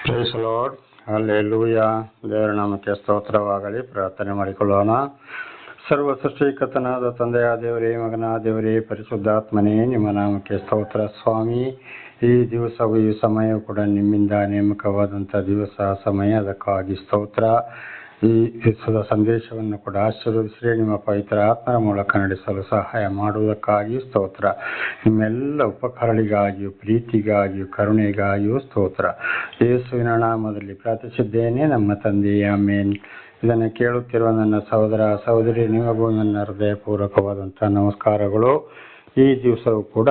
Price lord, hallelujah. ದೇವರ ನಾಮಕ್ಕೆ ಸ್ತೋತ್ರವಾಗಲಿ. ಪ್ರಾರ್ಥನೆ ಮಾಡಿಕೊಳ್ಳೋಣ. ಸರ್ವ ಸೃಷ್ಟಿಕರ್ತನಾದ ತಂದೆಯ ದೇವರೇ, ಮಗನ ದೇವರೇ, ಪರಿಶುದ್ಧಾತ್ಮನೇ, ನಿಮ್ಮ ನಾಮಕ್ಕೆ ಸ್ತೋತ್ರ ಸ್ವಾಮಿ. ಈ ದಿವಸವು ಈ ಸಮಯವು ಕೂಡ ನಿಮ್ಮಿಂದ ನೇಮಕವಾದಂಥ ದಿವಸ ಸಮಯ, ಅದಕ್ಕಾಗಿ ಸ್ತೋತ್ರ. ಈ ದಿವಸದ ಸಂದೇಶವನ್ನು ಕೂಡ ಆಶೀರ್ವದಿಸಿ ನಿಮ್ಮ ಪವಿತ್ರ ಆತ್ಮರ ಮೂಲಕ ನಡೆಸಲು ಸಹಾಯ ಮಾಡುವುದಕ್ಕಾಗಿ ಸ್ತೋತ್ರ. ನಿಮ್ಮೆಲ್ಲ ಉಪಕಾರಗಳಿಗಾಗಿಯೂ ಪ್ರೀತಿಗಾಗಿಯೂ ಕರುಣೆಗಾಗಿಯೂ ಸ್ತೋತ್ರ. ಯೇಸುವಿನ ನಾಮದಲ್ಲಿ ಪ್ರಾರ್ಥಿಸಿದ್ದೇನೆ, ನಮ್ಮ ತಂದೆಯ ಆಮೆನ್. ಇದನ್ನು ಕೇಳುತ್ತಿರುವ ನನ್ನ ಸಹೋದರ ಸಹೋದರಿ, ನಿಮಗೂ ನನ್ನ ಹೃದಯಪೂರ್ವಕವಾದಂಥ ನಮಸ್ಕಾರಗಳು. ಈ ದಿವಸವೂ ಕೂಡ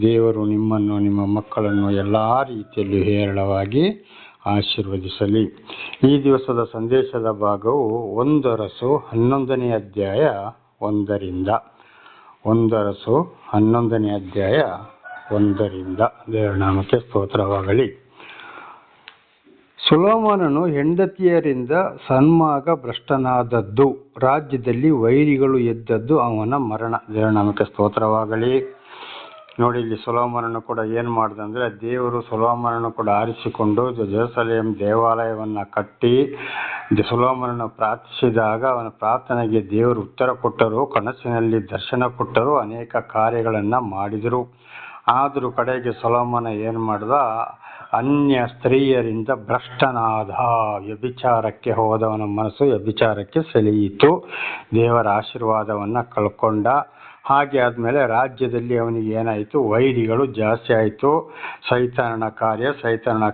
ದೇವರು ನಿಮ್ಮನ್ನು, ನಿಮ್ಮ ಮಕ್ಕಳನ್ನು ಎಲ್ಲ ರೀತಿಯಲ್ಲೂ ಹೇರಳವಾಗಿ ಆಶೀರ್ವದಿಸಲಿ. ಈ ದಿವಸದ ಸಂದೇಶದ ಭಾಗವು 1 ಅರಸು 11ನೇ ಅಧ್ಯಾಯ 1ರಿಂದ. 1 ಅರಸು 11ನೇ ಅಧ್ಯಾಯ 1ರಿಂದ. ದೇವರ ನಾಮಕ್ಕೆ ಸ್ತೋತ್ರವಾಗಲಿ. ಸೊಲೊಮೋನನು ಹೆಂಡತಿಯರಿಂದ ಸನ್ಮಾರ್ಗ ಭ್ರಷ್ಟನಾದದ್ದು, ರಾಜ್ಯದಲ್ಲಿ ವೈರಿಗಳು ಎದ್ದದ್ದು ಅವನ ಮರಣ. ದೇವರ ನಾಮಕ್ಕೆ ಸ್ತೋತ್ರವಾಗಲಿ. ನೋಡಿ, ಇಲ್ಲಿ ಸೊಲೊಮೋನನು ಕೂಡ ಏನು ಮಾಡ್ದ ಅಂದರೆ, ದೇವರು ಸೊಲೊಮೋನನು ಕೂಡ ಆರಿಸಿಕೊಂಡು ಜೆರುಸಲೇಮ್ ದೇವಾಲಯವನ್ನು ಕಟ್ಟಿ ಸೊಲೊಮೋನನು ಪ್ರಾರ್ಥಿಸಿದಾಗ ಅವನ ಪ್ರಾರ್ಥನೆಗೆ ದೇವರು ಉತ್ತರ ಕೊಟ್ಟರು, ಕನಸಿನಲ್ಲಿ ದರ್ಶನ ಕೊಟ್ಟರು, ಅನೇಕ ಕಾರ್ಯಗಳನ್ನು ಮಾಡಿದರು. ಆದರೂ ಕಡೆಗೆ ಸೊಲೊಮೋನ ಏನು ಮಾಡ್ದ, ಅನ್ಯ ಸ್ತ್ರೀಯರಿಂದ ಭ್ರಷ್ಟನಾದ, ವ್ಯಭಿಚಾರಕ್ಕೆ ಹೋದವನ ಮನಸ್ಸು ವ್ಯಭಿಚಾರಕ್ಕೆ ಸೆಳೆಯಿತು, ದೇವರ ಆಶೀರ್ವಾದವನ್ನು ಕಳ್ಕೊಂಡ. ಹಾಗೆ ಆದಮೇಲೆ ರಾಜ್ಯದಲ್ಲಿ ಅವನಿಗೆ ಏನಾಯಿತು, ವೈರಿಗಳು ಜಾಸ್ತಿ ಆಯಿತು. ಸೈತಾನನ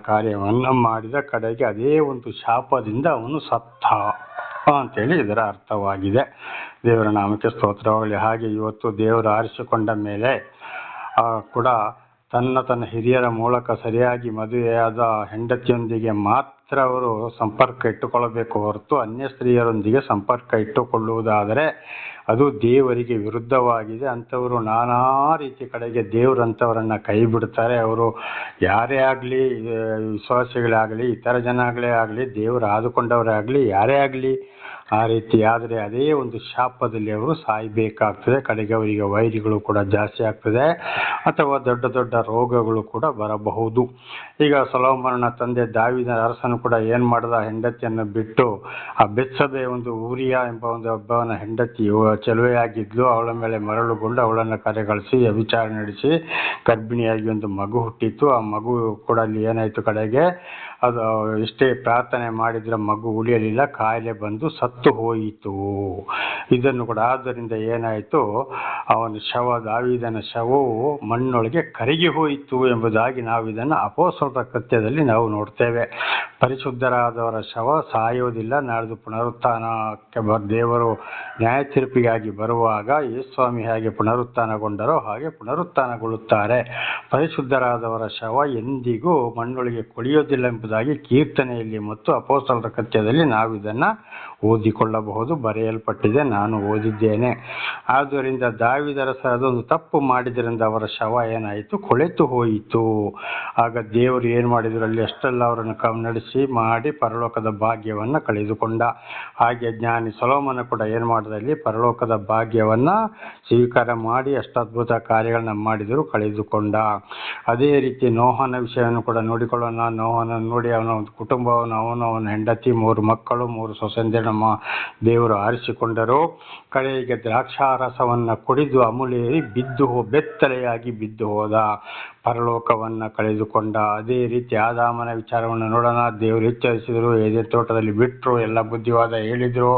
ಕಾರ್ಯವನ್ನು ಮಾಡಿದ. ಕಡೆಗೆ ಅದೇ ಒಂದು ಶಾಪದಿಂದ ಅವನು ಸತ್ತ ಅಂತೇಳಿ ಇದರ ಅರ್ಥವಾಗಿದೆ. ದೇವರ ನಾಮಕ್ಕೆ ಸ್ತೋತ್ರವಾಗಲಿ. ಹಾಗೆ ಇವತ್ತು ದೇವರು ಆರಿಸಿಕೊಂಡ ಮೇಲೆ ಕೂಡ ತನ್ನ ಹಿರಿಯರ ಮೂಲಕ ಸರಿಯಾಗಿ ಮದುವೆಯಾದ ಹೆಂಡತಿಯೊಂದಿಗೆ ಮಾತ್ರ ಅವರು ಸಂಪರ್ಕ ಇಟ್ಟುಕೊಳ್ಳಬೇಕು ಹೊರತು ಅನ್ಯ ಸ್ತ್ರೀಯರೊಂದಿಗೆ ಸಂಪರ್ಕ ಇಟ್ಟುಕೊಳ್ಳುವುದಾದರೆ ಅದು ದೇವರಿಗೆ ವಿರುದ್ಧವಾಗಿದೆ. ಅಂಥವರು ನಾನಾ ರೀತಿ ಕಡೆಗೆ ದೇವರಂಥವರನ್ನು ಕೈ ಬಿಡ್ತಾರೆ. ಅವರು ಯಾರೇ ಆಗಲಿ, ವಿಶ್ವಾಸಿಗಳೇ ಆಗಲಿ, ಇತರ ಜನಗಳೇ ಆಗಲಿ, ದೇವರು ಆದುಕೊಂಡವರೇ ಆಗಲಿ, ಯಾರೇ ಆಗಲಿ, ಆ ರೀತಿ ಆದರೆ ಅದೇ ಒಂದು ಶಾಪದಲ್ಲಿ ಅವರು ಸಾಯಬೇಕಾಗ್ತದೆ. ಕಡೆಗೆ ಅವರಿಗೆ ವೈರಿಗಳು ಕೂಡ ಜಾಸ್ತಿ ಆಗ್ತದೆ, ಅಥವಾ ದೊಡ್ಡ ದೊಡ್ಡ ರೋಗಗಳು ಕೂಡ ಬರಬಹುದು. ಈಗ ಸೊಲೊಮೋನನ ತಂದೆ ದಾವೀದ ಅರಸನು ಕೂಡ ಏನು ಮಾಡ್ದ, ಹೆಂಡತಿಯನ್ನು ಬಿಟ್ಟು ಆ ಬೆತ್ಷೆಬೆ, ಒಂದು ಊರಿಯ ಎಂಬ ಒಂದು ಒಬ್ಬವನ ಹೆಂಡತಿ ಚೆಲುವೆಯಾಗಿದ್ಲು, ಅವಳ ಮೇಲೆ ಮರಳುಗೊಂಡು ಅವಳನ್ನು ಕರೆಗಳಿಸಿ ವ್ಯಭಿಚಾರ ನಡೆಸಿ ಗರ್ಭಿಣಿಯಾಗಿ ಒಂದು ಮಗು ಹುಟ್ಟಿತ್ತು. ಆ ಮಗು ಕೂಡ ಅಲ್ಲಿ ಏನಾಯಿತು, ಕಡೆಗೆ ಅದು ಎಷ್ಟೇ ಪ್ರಾರ್ಥನೆ ಮಾಡಿದ್ರೆ ಮಗು ಉಳಿಯಲಿಲ್ಲ, ಕಾಯಿಲೆ ಬಂದು ಸತ್ತು ಹೋಯಿತು. ಇದನ್ನು ಕೂಡ ಆದ್ದರಿಂದ ಏನಾಯಿತು, ಅವನ ಶವ, ದಾವೀದನ ಶವವು ಮಣ್ಣೊಳಗೆ ಕರಗಿ ಹೋಯಿತು ಎಂಬುದಾಗಿ ನಾವು ಇದನ್ನು ಅಪೊಸ್ತಲರ ಕೃತ್ಯದಲ್ಲಿ ನಾವು ನೋಡ್ತೇವೆ. ಪರಿಶುದ್ಧರಾದವರ ಶವ ಸಾಯೋದಿಲ್ಲ. ನಾಡ್ದು ಪುನರುತ್ಥಾನಕ್ಕೆ ದೇವರು ನ್ಯಾಯ ತೀರ್ಪಿಗಾಗಿ ಬರುವಾಗ ಯೇಸುಸ್ವಾಮಿ ಹೇಗೆ ಪುನರುತ್ಥಾನಗೊಂಡರೋ ಹಾಗೆ ಪುನರುತ್ಥಾನಗೊಳ್ಳುತ್ತಾರೆ. ಪರಿಶುದ್ಧರಾದವರ ಶವ ಎಂದಿಗೂ ಮಣ್ಣೊಳಗೆ ಕೊಳೆಯೋದಿಲ್ಲ ಎಂಬುದಾಗಿ ಕೀರ್ತನೆಯಲ್ಲಿ ಮತ್ತು ಅಪೊಸ್ತಲರ ಕೃತ್ಯದಲ್ಲಿ ನಾವು ಇದನ್ನು ಓದಿಕೊಳ್ಳಬಹುದು, ಬರೆಯಲ್ಪಟ್ಟಿದೆ, ನಾನು ಓದಿದ್ದೇನೆ. ಆದ್ದರಿಂದ ದಾವೀದ ಅರಸರು ಅದೊಂದು ತಪ್ಪು ಮಾಡಿದ್ರಿಂದ ಅವರ ಶವ ಏನಾಯಿತು, ಕೊಳೆತು ಹೋಯಿತು. ಆಗ ದೇವರು ಏನು ಮಾಡಿದ್ರು, ಅಲ್ಲಿ ಅಷ್ಟೆಲ್ಲ ಅವರನ್ನು ಕಣ್ಣಡಿಸಿ ಮಾಡಿ ಪರಲೋಕದ ಭಾಗ್ಯವನ್ನು ಕಳೆದುಕೊಂಡ. ಹಾಗೆ ಜ್ಞಾನಿ ಸೊಲೊಮೋನ ಕೂಡ ಏನು ಮಾಡಿದಲ್ಲಿ ಪರಲೋಕದ ಭಾಗ್ಯವನ್ನು ಸ್ವೀಕಾರ ಮಾಡಿ ಅಷ್ಟದ್ಭುತ ಕಾರ್ಯಗಳನ್ನ ಮಾಡಿದರೂ ಕಳೆದುಕೊಂಡ. ಅದೇ ರೀತಿ ನೋಹನ ವಿಷಯವನ್ನು ಕೂಡ ನೋಡಿಕೊಳ್ಳೋಣ. ನೋಹನನ್ನು ನೋಡಿ ಅವನ ಒಂದು ಕುಟುಂಬವನ್ನು, ಅವನ ಹೆಂಡತಿ, 3 ಮಕ್ಕಳು, 3 ಸೊಸೆಯಂದಿರನ್ನು ದೇವರು ಆರಿಸಿಕೊಂಡರು. ಕಡೆಗೆ ದ್ರಾಕ್ಷಾರಸವನ್ನು ಕುಡಿದು ಅಮುಲೇರಿ ಬೆತ್ತಲೆಯಾಗಿ ಬಿದ್ದು ಹೋದ, ಪರಲೋಕವನ್ನು ಕಳೆದುಕೊಂಡ. ಅದೇ ರೀತಿ ಆದಾಮನ ವಿಚಾರವನ್ನು ನೋಡೋಣ. ದೇವರು ಎಚ್ಚರಿಸಿದರು, ಏದೇನ್ ತೋಟದಲ್ಲಿ ಬಿಟ್ಟರು, ಎಲ್ಲ ಬುದ್ಧಿವಾದ ಹೇಳಿದರು.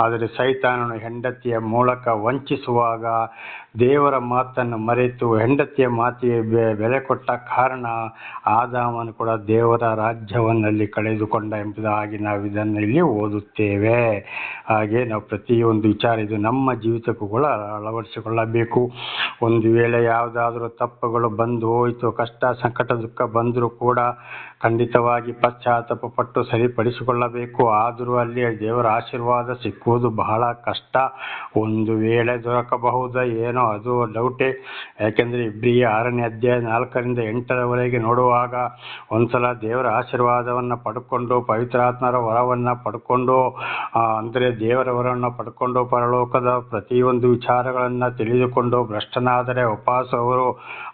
ಆದರೆ ಸೈತಾನನು ಹೆಂಡತಿಯ ಮೂಲಕ ವಂಚಿಸುವಾಗ ದೇವರ ಮಾತನ್ನು ಮರೆತು ಹೆಂಡತಿಯ ಮಾತಿಗೆ ಬೆಲೆ ಕೊಟ್ಟ ಕಾರಣ ಆದಾಮನು ಕೂಡ ದೇವರ ರಾಜ್ಯವನ್ನಲ್ಲಿ ಕಳೆದುಕೊಂಡ ಎಂಬುದಾಗಿ ನಾವು ಇದನ್ನು ಇಲ್ಲಿ ಓದುತ್ತೇವೆ. ಹಾಗೆ ನಾವು ಪ್ರತಿಯೊಂದು ವಿಚಾರ ಇದು ನಮ್ಮ ಜೀವಿತಕ್ಕೂ ಕೂಡ ಅಳವಡಿಸಿಕೊಳ್ಳಬೇಕು. ಒಂದು ವೇಳೆ ಯಾವುದಾದ್ರೂ ತಪ್ಪುಗಳು ಬಂದು ಹೋಯಿತು, ಕಷ್ಟ ಸಂಕಟ ದುಃಖ ಬಂದರೂ ಕೂಡ ಖಂಡಿತವಾಗಿ ಪಶ್ಚಾತ್ತಾಪ ಪಟ್ಟು ಸರಿಪಡಿಸಿಕೊಳ್ಳಬೇಕು. ಆದರೂ ಅಲ್ಲಿ ದೇವರ ಆಶೀರ್ವಾದ ಸಿಕ್ಕುವುದು ಬಹಳ ಕಷ್ಟ. ಒಂದು ವೇಳೆ ದೊರಕಬಹುದ ಏನೋ ಅದು ಡೌಟೇ. ಯಾಕೆಂದರೆ ಇಬ್ರಿಯ 6ನೇ ಅಧ್ಯಾಯ 4ರಿಂದ 8ರವರೆಗೆ ನೋಡುವಾಗ ಒಂದ್ಸಲ ದೇವರ ಆಶೀರ್ವಾದವನ್ನು ಪಡ್ಕೊಂಡು, ಪವಿತ್ರಾತ್ಮರ ವರವನ್ನು ಪಡ್ಕೊಂಡು, ಅಂದರೆ ದೇವರ ವರವನ್ನು ಪಡ್ಕೊಂಡು ಪರಲೋಕದ ಪ್ರತಿಯೊಂದು ವಿಚಾರಗಳನ್ನು ತಿಳಿದುಕೊಂಡು ಭ್ರಷ್ಟನಾದರೆ ಉಪವಾಸ ಅವರು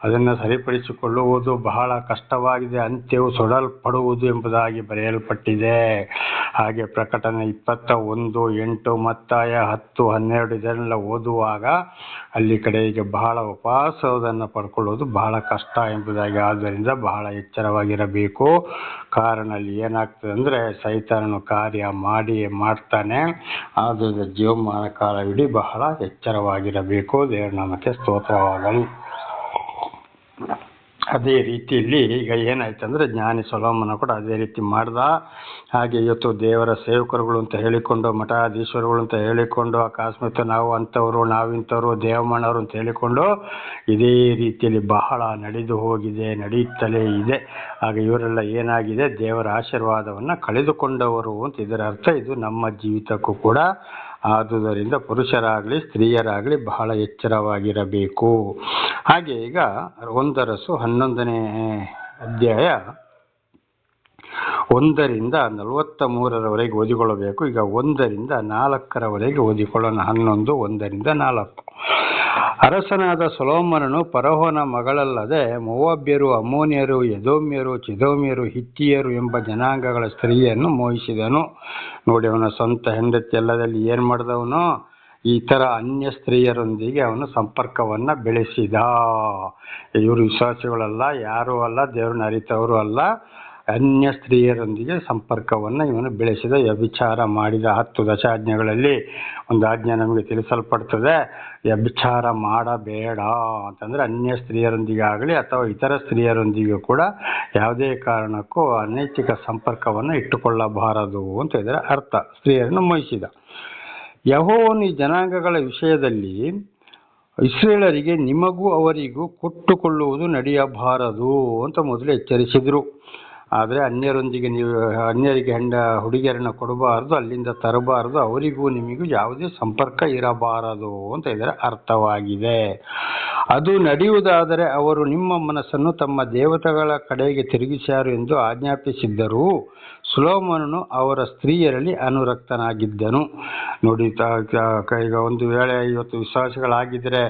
ಅದನ್ನು ಸರಿಪಡಿಸಿ ಸರಿಪಡಿಸಿಕೊಳ್ಳುವುದು ಬಹಳ ಕಷ್ಟವಾಗಿದೆ, ಅಂತ್ಯವು ಸುಡಲ್ಪಡುವುದು ಎಂಬುದಾಗಿ ಬರೆಯಲ್ಪಟ್ಟಿದೆ. ಹಾಗೆ ಪ್ರಕಟಣೆ 21:8 ಮತ್ತಾಯ 10:12 ಇದನ್ನೆಲ್ಲ ಓದುವಾಗ ಅಲ್ಲಿ ಕಡೆಗೆ ಬಹಳ ಉಪವಾಸವನ್ನು ಪಡ್ಕೊಳ್ಳೋದು ಬಹಳ ಕಷ್ಟ ಎಂಬುದಾಗಿ. ಆದ್ದರಿಂದ ಬಹಳ ಎಚ್ಚರವಾಗಿರಬೇಕು. ಕಾರಣ ಅಲ್ಲಿ ಏನಾಗ್ತದೆ ಅಂದರೆ ಸೈತಾನನು ಕಾರ್ಯ ಮಾಡ್ತಾನೆ. ಆದ್ದರಿಂದ ಜೀವಮಾನ ಕಾಲವಿಡೀ ಬಹಳ ಎಚ್ಚರವಾಗಿರಬೇಕು. ದೇವರ ನಾಮಕ್ಕೆ ಸ್ತೋತ್ರವಾಗಲಿ. ಅದೇ ರೀತಿಯಲ್ಲಿ ಈಗ ಏನಾಯ್ತಂದ್ರೆ ಜ್ಞಾನಿ ಸೊಲೊಮೋನ ಕೂಡ ಅದೇ ರೀತಿ ಮಾಡ್ದ. ಹಾಗೆ ಇವತ್ತು ದೇವರ ಸೇವಕರುಗಳು ಅಂತ ಹೇಳಿಕೊಂಡು, ಮಠಾಧೀಶ್ವರಗಳು ಅಂತ ಹೇಳಿಕೊಂಡು, ಅಕಸ್ಮಾತ್ ನಾವು ಅಂಥವ್ರು ನಾವಿಂಥವ್ರು ದೇವಮಣ್ಣವರು ಅಂತ ಹೇಳಿಕೊಂಡು ಇದೇ ರೀತಿಯಲ್ಲಿ ಬಹಳ ನಡೀತಲೇ ಇದೆ. ಆಗ ಇವರೆಲ್ಲ ಏನಾಗಿದೆ, ದೇವರ ಆಶೀರ್ವಾದವನ್ನು ಕಳೆದುಕೊಂಡವರು ಅಂತ ಇದರ ಅರ್ಥ. ಇದು ನಮ್ಮ ಜೀವಿತಕ್ಕೂ ಕೂಡ. ಆದುದರಿಂದ ಪುರುಷರಾಗಲಿ ಸ್ತ್ರೀಯರಾಗಲಿ ಬಹಳ ಎಚ್ಚರವಾಗಿರಬೇಕು. ಹಾಗೆ ಈಗ 1 ಅರಸು 11ನೇ ಅಧ್ಯಾಯ 1ರಿಂದ 43ರವರೆಗೆ ಓದಿಕೊಳ್ಳಬೇಕು. ಈಗ 1ರಿಂದ 4ರವರೆಗೆ ಓದಿಕೊಳ್ಳೋಣ. 11, 1ರಿಂದ 4. ಅರಸನಾದ ಸೊಲೊಮೋನನು ಫರೋಹನ ಮಗಳಲ್ಲದೆ ಮೋವಾಬ್ಯರು, ಅಮ್ಮೋನಿಯರು, ಎದೋಮ್ಯರು, ಚಿದೋಮ್ಯರು, ಹಿತ್ತಿಯರು ಎಂಬ ಜನಾಂಗಗಳ ಸ್ತ್ರೀಯನ್ನು ಮೋಹಿಸಿದನು. ನೋಡಿ, ಅವನ ಸ್ವಂತ ಹೆಂಡತಿ ಎಲ್ಲದಲ್ಲಿ ಏನು ಮಾಡಿದವನು, ಈ ಥರ ಅನ್ಯ ಸ್ತ್ರೀಯರೊಂದಿಗೆ ಅವನು ಸಂಪರ್ಕವನ್ನು ಬೆಳೆಸಿದ. ಇವರು ವಿಶ್ವಾಸಿಗಳಲ್ಲ, ಯಾರೂ ಅಲ್ಲ, ದೇವ್ರನ್ನ ಅರಿತವರು ಅಲ್ಲ. ಅನ್ಯ ಸ್ತ್ರೀಯರೊಂದಿಗೆ ಸಂಪರ್ಕವನ್ನು ಇವನು ಬೆಳೆಸಿದ, ವ್ಯಭಿಚಾರ ಮಾಡಿದ. 10 ದಶಾಜ್ಞೆಗಳಲ್ಲಿ ಒಂದು ಆಜ್ಞೆ ನಮಗೆ ತಿಳಿಸಲ್ಪಡ್ತದೆ, ವ್ಯಭಿಚಾರ ಮಾಡಬೇಡ ಅಂತಂದರೆ ಅನ್ಯ ಸ್ತ್ರೀಯರೊಂದಿಗೆ ಆಗಲಿ ಅಥವಾ ಇತರ ಸ್ತ್ರೀಯರೊಂದಿಗೂ ಕೂಡ ಯಾವುದೇ ಕಾರಣಕ್ಕೂ ಅನೈತಿಕ ಸಂಪರ್ಕವನ್ನು ಇಟ್ಟುಕೊಳ್ಳಬಾರದು ಅಂತ ಇದರ ಅರ್ಥ. ಸ್ತ್ರೀಯರನ್ನು ಮೋಹಿಸಿದ. ಯೆಹೋವನು ಈ ಜನಾಂಗಗಳ ವಿಷಯದಲ್ಲಿ ಇಸ್ರೇಲರಿಗೆ ನಿಮಗೂ ಅವರಿಗೂ ಕೊಟ್ಟುಕೊಳ್ಳುವುದು ನಡೆಯಬಾರದು ಅಂತ ಮೊದಲು ಎಚ್ಚರಿಸಿದರು. ಆದರೆ ಅನ್ಯರಿಗೆ ಹುಡುಗಿಯರನ್ನು ಕೊಡಬಾರ್ದು, ಅಲ್ಲಿಂದ ತರಬಾರದು, ಅವರಿಗೂ ನಿಮಗೂ ಯಾವುದೇ ಸಂಪರ್ಕ ಇರಬಾರದು ಅಂತ ಇದರ ಅರ್ಥವಾಗಿದೆ. ಅದು ನಡೆಯುವುದಾದರೆ ಅವರು ನಿಮ್ಮ ಮನಸ್ಸನ್ನು ತಮ್ಮ ದೇವತೆಗಳ ಕಡೆಗೆ ತಿರುಗಿಸ್ಯಾರು ಎಂದು ಆಜ್ಞಾಪಿಸಿದ್ದರು. ಸೊಲೊಮೋನನು ಅವರ ಸ್ತ್ರೀಯರಲ್ಲಿ ಅನುರಕ್ತನಾಗಿದ್ದನು. ನೋಡಿ, ಈಗ ಒಂದು ವೇಳೆ ಇವತ್ತು ವಿಶ್ವಾಸಿಗಳಾಗಿದ್ದರೆ,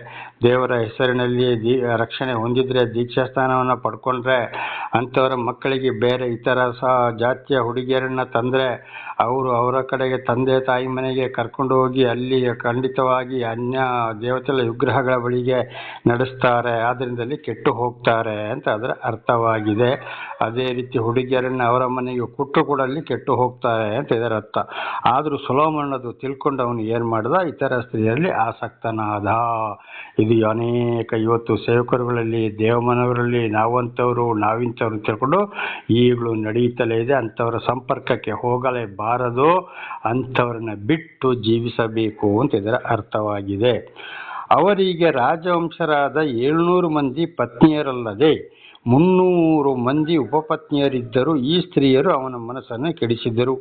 ದೇವರ ಹೆಸರಿನಲ್ಲಿ ರಕ್ಷಣೆ ಹೊಂದಿದ್ರೆ, ದೀಕ್ಷಾಸ್ಥಾನವನ್ನು ಪಡ್ಕೊಂಡ್ರೆ, ಅಂಥವರ ಮಕ್ಕಳಿಗೆ ಬೇರೆ ಇತರ ಜಾತಿಯ ಹುಡುಗಿಯರನ್ನು ತಂದರೆ ಅವರ ಕಡೆಗೆ ತಂದೆ ತಾಯಿ ಮನೆಗೆ ಕರ್ಕೊಂಡು ಹೋಗಿ ಅಲ್ಲಿ ಖಂಡಿತವಾಗಿ ಅನ್ಯ ದೇವತೆಗಳ ವಿಗ್ರಹಗಳ ಬಳಿಗೆ ನಡೆಸ್ತಾರೆ. ಆದ್ದರಿಂದಲೇ ಕೆಟ್ಟು ಹೋಗ್ತಾರೆ ಅಂತ ಅದರ ಅರ್ಥವಾಗಿದೆ. ಅದೇ ರೀತಿ ಹುಡುಗಿಯರನ್ನು ಅವರ ಮನೆಗೆ ಕೊಟ್ಟು ಕೂಡ ಅಲ್ಲಿ ಕೆಟ್ಟು ಹೋಗ್ತಾರೆ ಅಂತ ಇದರ ಅರ್ಥ. ಆದರೂ ಸೊಲೊಮೋನದು ತಿಳ್ಕೊಂಡು ಅವನು ಏನು ಮಾಡ್ದ, ಇತರ ಸ್ತ್ರೀಯರಲ್ಲಿ ಆಸಕ್ತನಾದ. ಇದು ಅನೇಕ ಇವತ್ತು ಸೇವಕರುಗಳಲ್ಲಿ, ದೇವಮನವರಲ್ಲಿ ನಾವಂಥವ್ರು ನಾವಿಂಥವ್ರು ತಿಳ್ಕೊಂಡು ಈಗಲೂ ನಡೀತಲೇ ಇದೆ. ಅಂಥವರ ಸಂಪರ್ಕಕ್ಕೆ ಹೋಗಲೇಬಾರದು, ಅಂಥವ್ರನ್ನ ಬಿಟ್ಟು ಜೀವಿಸಬೇಕು ಅಂತ ಇದರ ಅರ್ಥವಾಗಿದೆ. ಅವರಿಗೆ ರಾಜವಂಶರಾದ 700 ಮಂದಿ ಪತ್ನಿಯರಲ್ಲದೆ 300 ಮಂದಿ ಉಪಪತ್ನಿಯರಿದ್ದರು. ಈ ಸ್ತ್ರೀಯರು ಅವನ ಮನಸ್ಸನ್ನು ಕೆಡಿಸಿದರು.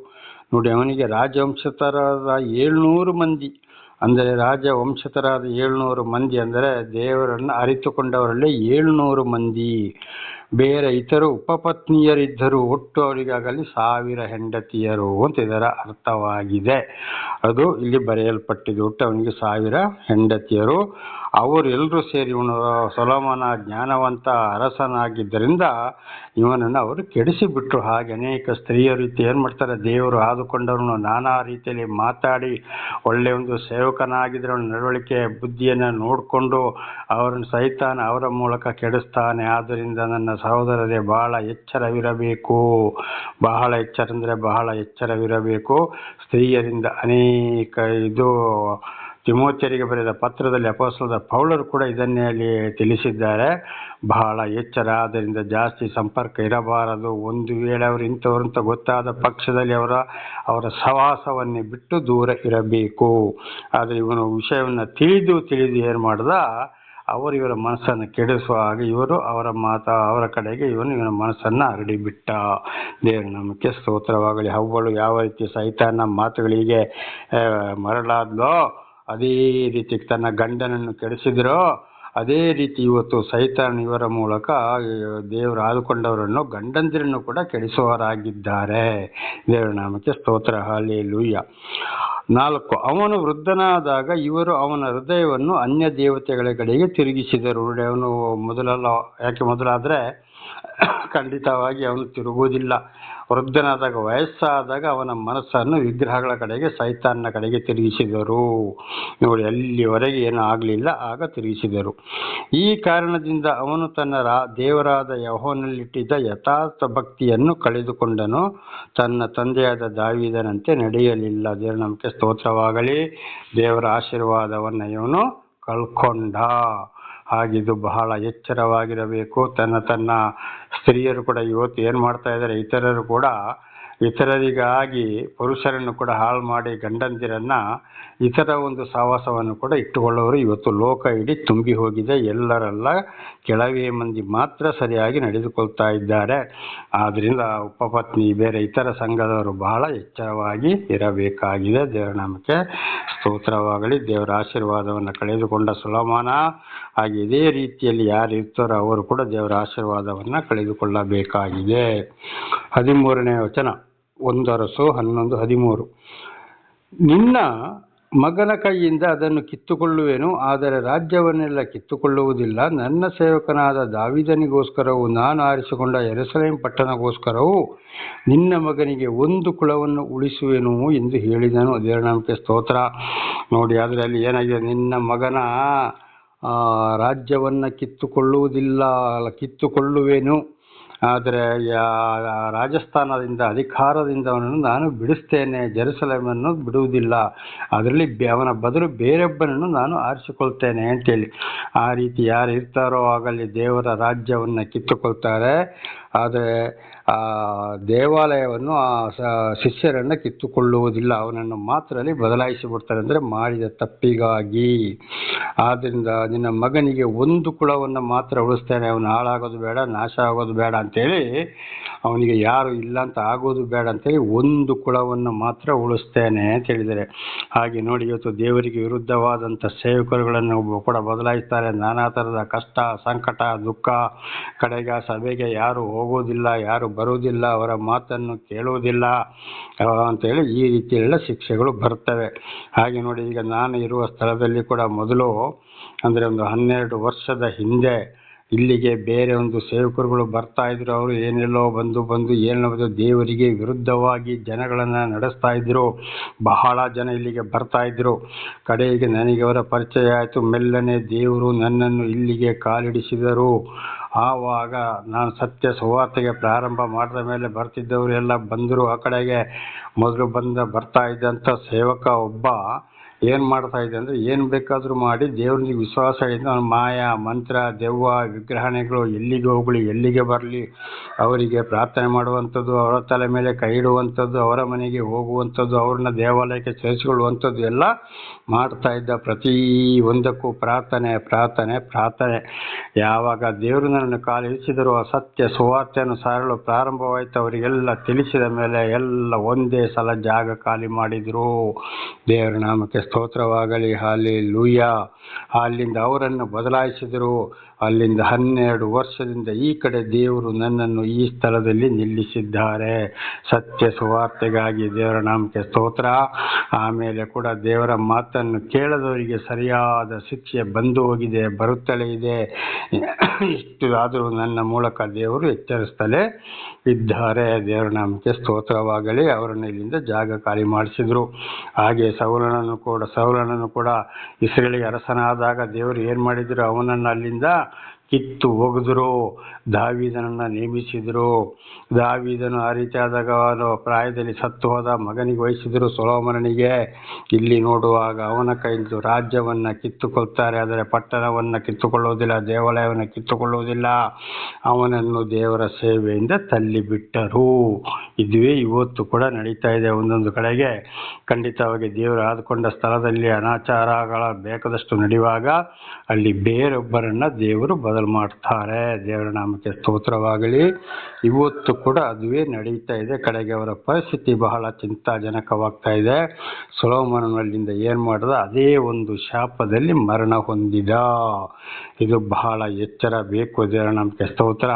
ನೋಡಿ, ಅವನಿಗೆ ರಾಜವಂಶಸ್ಥರಾದ 700 ಮಂದಿ ಅಂದರೆ ರಾಜವಂಶಸ್ಥರಾದ 700 ಮಂದಿ ಅಂದರೆ ದೇವರನ್ನು ಅರಿತುಕೊಂಡವರಲ್ಲಿ 700 ಮಂದಿ. ಬೇರೆ ಇತರ ಉಪಪತ್ನಿಯರಿದ್ದರು. ಒಟ್ಟು ಅವರಿಗಾಗಲಿ 1000 ಹೆಂಡತಿಯರು ಅಂತ ಇದರ ಅರ್ಥವಾಗಿದೆ. ಅದು ಇಲ್ಲಿ ಬರೆಯಲ್ಪಟ್ಟಿದೆ. ಒಟ್ಟು ಅವನಿಗೆ 1000 ಹೆಂಡತಿಯರು. ಅವರೆಲ್ಲರೂ ಸೇರಿ ಇವನು ಸೊಲೊಮೋನ ಜ್ಞಾನವಂತ ಅರಸನಾಗಿದ್ದರಿಂದ ಇವನನ್ನು ಅವರು ಕೆಡಿಸಿಬಿಟ್ರು. ಹಾಗೆ ಅನೇಕ ಸ್ತ್ರೀಯರು ಏನು ಮಾಡ್ತಾರೆ, ದೇವರು ಆದುಕೊಂಡವ್ರನ್ನು ನಾನಾ ರೀತಿಯಲ್ಲಿ ಮಾತಾಡಿ ಒಳ್ಳೆಯ ಒಂದು ಸೇವಕನಾಗಿದ್ದರೆ ಅವನ ನಡವಳಿಕೆ ಬುದ್ಧಿಯನ್ನು ನೋಡಿಕೊಂಡು ಅವರನ್ನು ಸೈತಾನ ಅವರ ಮೂಲಕ ಕೆಡಿಸ್ತಾನೆ. ಆದ್ದರಿಂದ ನನ್ನ ಸಹೋದರರೇ ಬಹಳ ಎಚ್ಚರವಿರಬೇಕು. ಬಹಳ ಎಚ್ಚರವಿರಬೇಕು. ಸ್ತ್ರೀಯರಿಂದ ಅನೇಕ ತಿಮೋಥಿಯರಿಗೆ ಬರೆದ ಪತ್ರದಲ್ಲಿ ಅಪೊಸ್ತಲನಾದ ಪೌಲರು ಕೂಡ ಇದನ್ನೇ ಅಲ್ಲಿ ತಿಳಿಸಿದ್ದಾರೆ. ಬಹಳ ಎಚ್ಚರ. ಆದ್ದರಿಂದ ಜಾಸ್ತಿ ಸಂಪರ್ಕ ಇರಬಾರದು. ಒಂದು ವೇಳೆ ಅವರು ಇಂಥವ್ರು ಅಂತ ಗೊತ್ತಾದ ಪಕ್ಷದಲ್ಲಿ ಅವರ ಸಹವಾಸವನ್ನೇ ಬಿಟ್ಟು ದೂರ ಇರಬೇಕು. ಆದರೆ ಇವನು ವಿಷಯವನ್ನು ತಿಳಿದು ಏನು ಮಾಡ್ದ, ಇವರ ಮನಸ್ಸನ್ನು ಕೆಡಿಸುವಾಗ ಅವರ ಕಡೆಗೆ ಇವನ ಮನಸ್ಸನ್ನು ಹರಡಿಬಿಟ್ಟ. ದೇವರ ನಾಮಕ್ಕೆ ಸ್ತೋತ್ರವಾಗಲಿ. ಹವ್ವಳು ಯಾವ ರೀತಿ ಸೈತಾನ ಮಾತುಗಳಿಗೆ ಮರಳಾದ್ಲೋ ಅದೇ ರೀತಿ ತನ್ನ ಗಂಡನನ್ನು ಕೆಡಿಸಿದ್ರೋ ಅದೇ ರೀತಿ ಇವತ್ತು ಸೈತಾನ್ ಇವರ ಮೂಲಕ ದೇವರು ಆದುಕೊಂಡವರನ್ನು ಗಂಡಂದಿರನ್ನು ಕೂಡ ಕೆಡಿಸುವವರಾಗಿದ್ದಾರೆ. ದೇವರ ನಾಮಕ್ಕೆ ಸ್ತೋತ್ರ. ಹಲ್ಲೆಲೂಯಾ. 4, ಅವನು ವೃದ್ಧನಾದಾಗ ಇವರು ಅವನ ಹೃದಯವನ್ನು ಅನ್ಯ ದೇವತೆಗಳ ಕಡೆಗೆ ತಿರುಗಿಸಿದರು. ನೋಡಿ, ಅವನು ಮೊದಲಾದರೆ ಖಂಡಿತವಾಗಿ ಅವನು ತಿರುಗುವುದಿಲ್ಲ. ವೃದ್ಧನಾದಾಗ, ವಯಸ್ಸಾದಾಗ ಅವನ ಮನಸ್ಸನ್ನು ವಿಗ್ರಹಗಳ ಕಡೆಗೆ, ಸೈತಾನ್ನ ಕಡೆಗೆ ತಿರುಗಿಸಿದರು. ನೋಡಿ, ಅಲ್ಲಿವರೆಗೆ ಏನೂ ಆಗಲಿಲ್ಲ, ಆಗ ತಿರುಗಿಸಿದರು. ಈ ಕಾರಣದಿಂದ ಅವನು ತನ್ನ ದೇವರಾದ ಯೆಹೋವನಲ್ಲಿಟ್ಟಿದ್ದ ಯಥಾರ್ಥ ಭಕ್ತಿಯನ್ನು ಕಳೆದುಕೊಂಡನು, ತನ್ನ ತಂದೆಯಾದ ದಾವೀದನಂತೆ ನಡೆಯಲಿಲ್ಲ. ದೇವರ ನಮಗೆ ಸ್ತೋತ್ರವಾಗಲಿ. ದೇವರ ಆಶೀರ್ವಾದವನ್ನು ಇವನು ಕಳ್ಕೊಂಡ. ಹಾಗಿದು ಬಹಳ ಎಚ್ಚರವಾಗಿರಬೇಕು. ತನ್ನ ಸ್ತ್ರೀಯರು ಕೂಡ ಇವತ್ತು ಏನು ಮಾಡ್ತಾ ಇದ್ದಾರೆ, ಇತರರು ಕೂಡ ಇತರರಿಗಾಗಿ ಪುರುಷರನ್ನು ಕೂಡ ಹಾಳು ಮಾಡಿ ಗಂಡಂದಿರನ್ನ ಇತರ ಒಂದು ಸಹವಾಸವನ್ನು ಕೂಡ ಇಟ್ಟುಕೊಳ್ಳೋರು ಇವತ್ತು ಲೋಕ ಇಡೀ ತುಂಬಿ ಹೋಗಿದೆ. ಎಲ್ಲರೆಲ್ಲ ಕೆಲವೇ ಮಂದಿ ಮಾತ್ರ ಸರಿಯಾಗಿ ನಡೆದುಕೊಳ್ತಾ ಇದ್ದಾರೆ. ಆದ್ದರಿಂದ ಉಪಪತ್ನಿ ಬೇರೆ ಇತರ ಸಂಘದವರು ಬಹಳ ಎಚ್ಚರವಾಗಿ ಇರಬೇಕಾಗಿದೆ. ದೇವರ ನಾಮಕ್ಕೆ ಸ್ತೋತ್ರವಾಗಲಿ. ದೇವರ ಆಶೀರ್ವಾದವನ್ನು ಕಳೆದುಕೊಂಡ ಸೊಲೊಮೋನ ಹಾಗೆ ಇದೇ ರೀತಿಯಲ್ಲಿ ಯಾರು ಇರ್ತಾರೋ ಅವರು ಕೂಡ ದೇವರ ಆಶೀರ್ವಾದವನ್ನು ಕಳೆದುಕೊಳ್ಳಬೇಕಾಗಿದೆ. 13ನೇ ವಚನ, 1 ಅರಸು 11:13. ನಿನ್ನ ಮಗನ ಕೈಯಿಂದ ಅದನ್ನು ಕಿತ್ತುಕೊಳ್ಳುವೆನು, ಆದರೆ ರಾಜ್ಯವನ್ನೆಲ್ಲ ಕಿತ್ತುಕೊಳ್ಳುವುದಿಲ್ಲ. ನನ್ನ ಸೇವಕನಾದ ದಾವೀದನಿಗೋಸ್ಕರವೂ ನಾನು ಆರಿಸಿಕೊಂಡ ಯೆರೂಸಲೇಮ್ ಪಟ್ಟಣಗೋಸ್ಕರವೂ ನಿನ್ನ ಮಗನಿಗೆ ಒಂದು ಕುಳವನ್ನು ಉಳಿಸುವೆನು ಎಂದು ಹೇಳಿದನು. ದೇವರ ನಾಮಕ್ಕೆ ಸ್ತೋತ್ರ. ನೋಡಿ, ಆದರೆ ಅಲ್ಲಿ ಏನಾಗಿದೆ, ನಿನ್ನ ಮಗನ ರಾಜ್ಯವನ್ನು ಕಿತ್ತುಕೊಳ್ಳುವೆನು, ಆದರೆ ರಾಜಸ್ಥಾನದಿಂದ ಅಧಿಕಾರದಿಂದ ಅವನನ್ನು ನಾನು ಬಿಡಿಸ್ತೇನೆ, ಜೆರುಸಲೇಮನ್ನು ಬಿಡುವುದಿಲ್ಲ, ಅದರಲ್ಲಿ ಅವನ ಬದಲು ಬೇರೊಬ್ಬನನ್ನು ನಾನು ಆರಿಸಿಕೊಳ್ತೇನೆ ಅಂತೇಳಿ. ಆ ರೀತಿ ಯಾರು ಇರ್ತಾರೋ ಆಗಲ್ಲಿ ದೇವರ ರಾಜ್ಯವನ್ನು ಕಿತ್ತುಕೊಳ್ತಾರೆ. ಆದರೆ ಆ ದೇವಾಲಯವನ್ನು ಶಿಷ್ಯರನ್ನು ಕಿತ್ತುಕೊಳ್ಳುವುದಿಲ್ಲ, ಅವನನ್ನು ಮಾತ್ರ ಅಲ್ಲಿ ಬದಲಾಯಿಸಿಬಿಡ್ತಾರೆ, ಅಂದರೆ ಮಾಡಿದ ತಪ್ಪಿಗಾಗಿ. ಆದ್ದರಿಂದ ನಿನ್ನ ಮಗನಿಗೆ ಒಂದು ಕುಳವನ್ನು ಮಾತ್ರ ಉಳಿಸ್ತೇನೆ, ಅವನು ಹಾಳಾಗೋದು ಬೇಡ, ನಾಶ ಆಗೋದು ಬೇಡ ಅಂತೇಳಿ, ಅವನಿಗೆ ಯಾರು ಇಲ್ಲ ಅಂತ ಆಗೋದು ಬೇಡ ಅಂತೇಳಿ ಒಂದು ಕುಳವನ್ನು ಮಾತ್ರ ಉಳಿಸ್ತೇನೆ ಅಂತ ಹೇಳಿದ್ದಾರೆ. ಹಾಗೆ ನೋಡಿ, ಇವತ್ತು ದೇವರಿಗೆ ವಿರುದ್ಧವಾದಂಥ ಸೇವಕರುಗಳನ್ನು ಕೂಡ ಬದಲಾಯಿಸ್ತಾರೆ. ನಾನಾ ಥರದ ಕಷ್ಟ, ಸಂಕಟ, ದುಃಖ, ಕಡೆಗೆ ಆ ಸಭೆಗೆ ಯಾರು ಹೋಗೋದಿಲ್ಲ, ಯಾರು ಬರುವುದಿಲ್ಲ, ಅವರ ಮಾತನ್ನು ಕೇಳುವುದಿಲ್ಲ ಅಂತೇಳಿ ಈ ರೀತಿಯೆಲ್ಲ ಶಿಕ್ಷೆಗಳು ಬರ್ತವೆ. ಹಾಗೆ ನೋಡಿ, ಈಗ ನಾನು ಇರುವ ಸ್ಥಳದಲ್ಲಿ ಕೂಡ ಮೊದಲು ಅಂದರೆ ಒಂದು 12 ವರ್ಷದ ಹಿಂದೆ ಇಲ್ಲಿಗೆ ಬೇರೆ ಒಂದು ಸೇವಕರುಗಳು ಬರ್ತಾ ಇದ್ರು. ಅವರು ಏನೆಲ್ಲೋ ಬಂದು ಏನೋ ದೇವರಿಗೆ ವಿರುದ್ಧವಾಗಿ ಜನಗಳನ್ನು ನಡೆಸ್ತಾ ಇದ್ರು. ಬಹಳ ಜನ ಇಲ್ಲಿಗೆ ಬರ್ತಾ ಇದ್ರು. ಕಡೆಗೆ ನನಗೆ ಅವರ ಪರಿಚಯ ಆಯಿತು. ಮೆಲ್ಲನೆ ದೇವರು ನನ್ನನ್ನು ಇಲ್ಲಿಗೆ ಕಾಲಿಡಿಸಿದರು. ಆವಾಗ ನಾನು ಸತ್ಯ ಸುವಾರ್ತೆಗೆ ಪ್ರಾರಂಭ ಮಾಡಿದ ಮೇಲೆ ಬರ್ತಿದ್ದವರು ಎಲ್ಲ ಬಂದರು. ಆ ಕಡೆಗೆ ಮೊದಲು ಬರ್ತಾ ಇದ್ದಂಥ ಸೇವಕ ಒಬ್ಬ ಏನು ಮಾಡ್ತಾ ಇದ್ದೆ ಅಂದರೆ, ಏನು ಬೇಕಾದರೂ ಮಾಡಿ ದೇವ್ರಿಗೆ ವಿಶ್ವಾಸ ಇದ್ದು ಅವನ ಮಾಯ ಮಂತ್ರ, ದೆವ್ವ, ವಿಗ್ರಹಣೆಗಳು ಎಲ್ಲಿಗೆ ಹೋಗಲಿ, ಎಲ್ಲಿಗೆ ಬರಲಿ, ಅವರಿಗೆ ಪ್ರಾರ್ಥನೆ ಮಾಡುವಂಥದ್ದು, ಅವರ ತಲೆ ಮೇಲೆ ಕೈ ಇಡುವಂಥದ್ದು, ಅವರ ಮನೆಗೆ ಹೋಗುವಂಥದ್ದು, ಅವ್ರನ್ನ ದೇವಾಲಯಕ್ಕೆ ಸೇರಿಸಿಕೊಳ್ಳುವಂಥದ್ದು ಎಲ್ಲ ಮಾಡ್ತಾ ಇದ್ದ. ಪ್ರತಿ ಒಂದಕ್ಕೂ ಪ್ರಾರ್ಥನೆ ಪ್ರಾರ್ಥನೆ ಪ್ರಾರ್ಥನೆ. ಯಾವಾಗ ದೇವರು ನನ್ನನ್ನು ಕಾಲಿರಿಸಿದರೂ ಆ ಸತ್ಯ ಸುವಾರ್ತೆಯನ್ನು ಸಾರಲು ಪ್ರಾರಂಭವಾಯಿತು, ಅವರಿಗೆಲ್ಲ ತಿಳಿಸಿದ ಮೇಲೆ ಎಲ್ಲ ಒಂದೇ ಸಲ ಜಾಗ ಖಾಲಿ ಮಾಡಿದರು. ದೇವರ ನಾಮಕ್ಕೆ ಸ್ತೋತ್ರವಾಗಲಿ. ಹಲ್ಲೆಲೂಯಾ. ಅಲ್ಲಿಂದ ಅವರನ್ನು ಬದಲಾಯಿಸಿದರು. ಅಲ್ಲಿಂದ 12 ವರ್ಷದಿಂದ ಈ ಕಡೆ ದೇವರು ನನ್ನನ್ನು ಈ ಸ್ಥಳದಲ್ಲಿ ನಿಲ್ಲಿಸಿದ್ದಾರೆ, ಸತ್ಯ ಸುವಾರ್ತೆಗಾಗಿ. ದೇವರ ನಾಮಕ್ಕೆ ಸ್ತೋತ್ರ. ಆಮೇಲೆ ಕೂಡ ದೇವರ ಮಾತನ್ನು ಕೇಳದವರಿಗೆ ಸರಿಯಾದ ಶಿಕ್ಷೆ ಬಂದು ಹೋಗಿದೆ, ಬರುತ್ತಲೇ ಇದೆ. ಇಷ್ಟು ಆದರೂ ನನ್ನ ಮೂಲಕ ದೇವರು ಎಚ್ಚರಿಸ್ತಲೇ ಇದ್ದಾರೆ. ದೇವರ ನಾಮಕ್ಕೆ ಸ್ತೋತ್ರವಾಗಲಿ. ಅವರನ್ನು ಇಲ್ಲಿಂದ ಜಾಗ ಖಾಲಿ ಮಾಡಿಸಿದ್ರು. ಹಾಗೆ ಸೌಲನನ್ನು ಕೂಡ ಇಸ್ರೇಲಿಗೆ ಅರಸನಾದಾಗ ದೇವರು ಏನು ಮಾಡಿದ್ರು, ಅವನನ್ನು ಅಲ್ಲಿಂದ ಕಿತ್ತು ಒಗೆದರು, ದಾವೀದನನ್ನು ನೇಮಿಸಿದರು. ದಾವೀದನು ಆ ರೀತಿ ಆದಾಗ ಅವನು ಪ್ರಾಯದಲ್ಲಿ ಸತ್ತು ಹೋದ, ಮಗನಿಗೆ ವಹಿಸಿದರು ಸೊಲೊಮೋನನಿಗೆ. ಇಲ್ಲಿ ನೋಡುವಾಗ ಅವನ ಕೈಯಿಂದ ರಾಜ್ಯವನ್ನು ಕಿತ್ತುಕೊಳ್ತಾರೆ, ಆದರೆ ಪಟ್ಟಣವನ್ನು ಕಿತ್ತುಕೊಳ್ಳುವುದಿಲ್ಲ, ದೇವಾಲಯವನ್ನು ಕಿತ್ತುಕೊಳ್ಳುವುದಿಲ್ಲ. ಅವನನ್ನು ದೇವರ ಸೇವೆಯಿಂದ ತಳ್ಳಿಬಿಟ್ಟರು. ಇದುವೇ ಇವತ್ತು ಕೂಡ ನಡೀತಾ ಇದೆ ಒಂದೊಂದು ಕಡೆಗೆ. ಖಂಡಿತವಾಗಿ ದೇವರು ಆದುಕೊಂಡ ಸ್ಥಳದಲ್ಲಿ ಅನಾಚಾರಗಳ ಬೇಕಾದಷ್ಟು ನಡೆಯುವಾಗ ಅಲ್ಲಿ ಬೇರೊಬ್ಬರನ್ನು ದೇವರು ಬದಲು ಮಾಡ್ತಾರೆ. ದೇವರ ನಾಮಕ್ಕೆ ಸ್ತೋತ್ರವಾಗಲಿ. ಇವತ್ತು ಕೂಡ ಅದುವೇ ನಡೀತಾ ಇದೆ. ಕಡೆಗೆ ಅವರ ಪರಿಸ್ಥಿತಿ ಬಹಳ ಚಿಂತಾಜನಕವಾಗ್ತಾ ಇದೆ. ಸೊಲೊಮೋನನಲ್ಲಿಂದ ಏನು ಮಾಡಿದ, ಅದೇ ಒಂದು ಶಾಪದಲ್ಲಿ ಮರಣ ಹೊಂದಿದ. ಇದು ಬಹಳ ಎಚ್ಚರ ಬೇಕು. ದೇವರ ನಾಮಕ್ಕೆ ಸ್ತೋತ್ರ.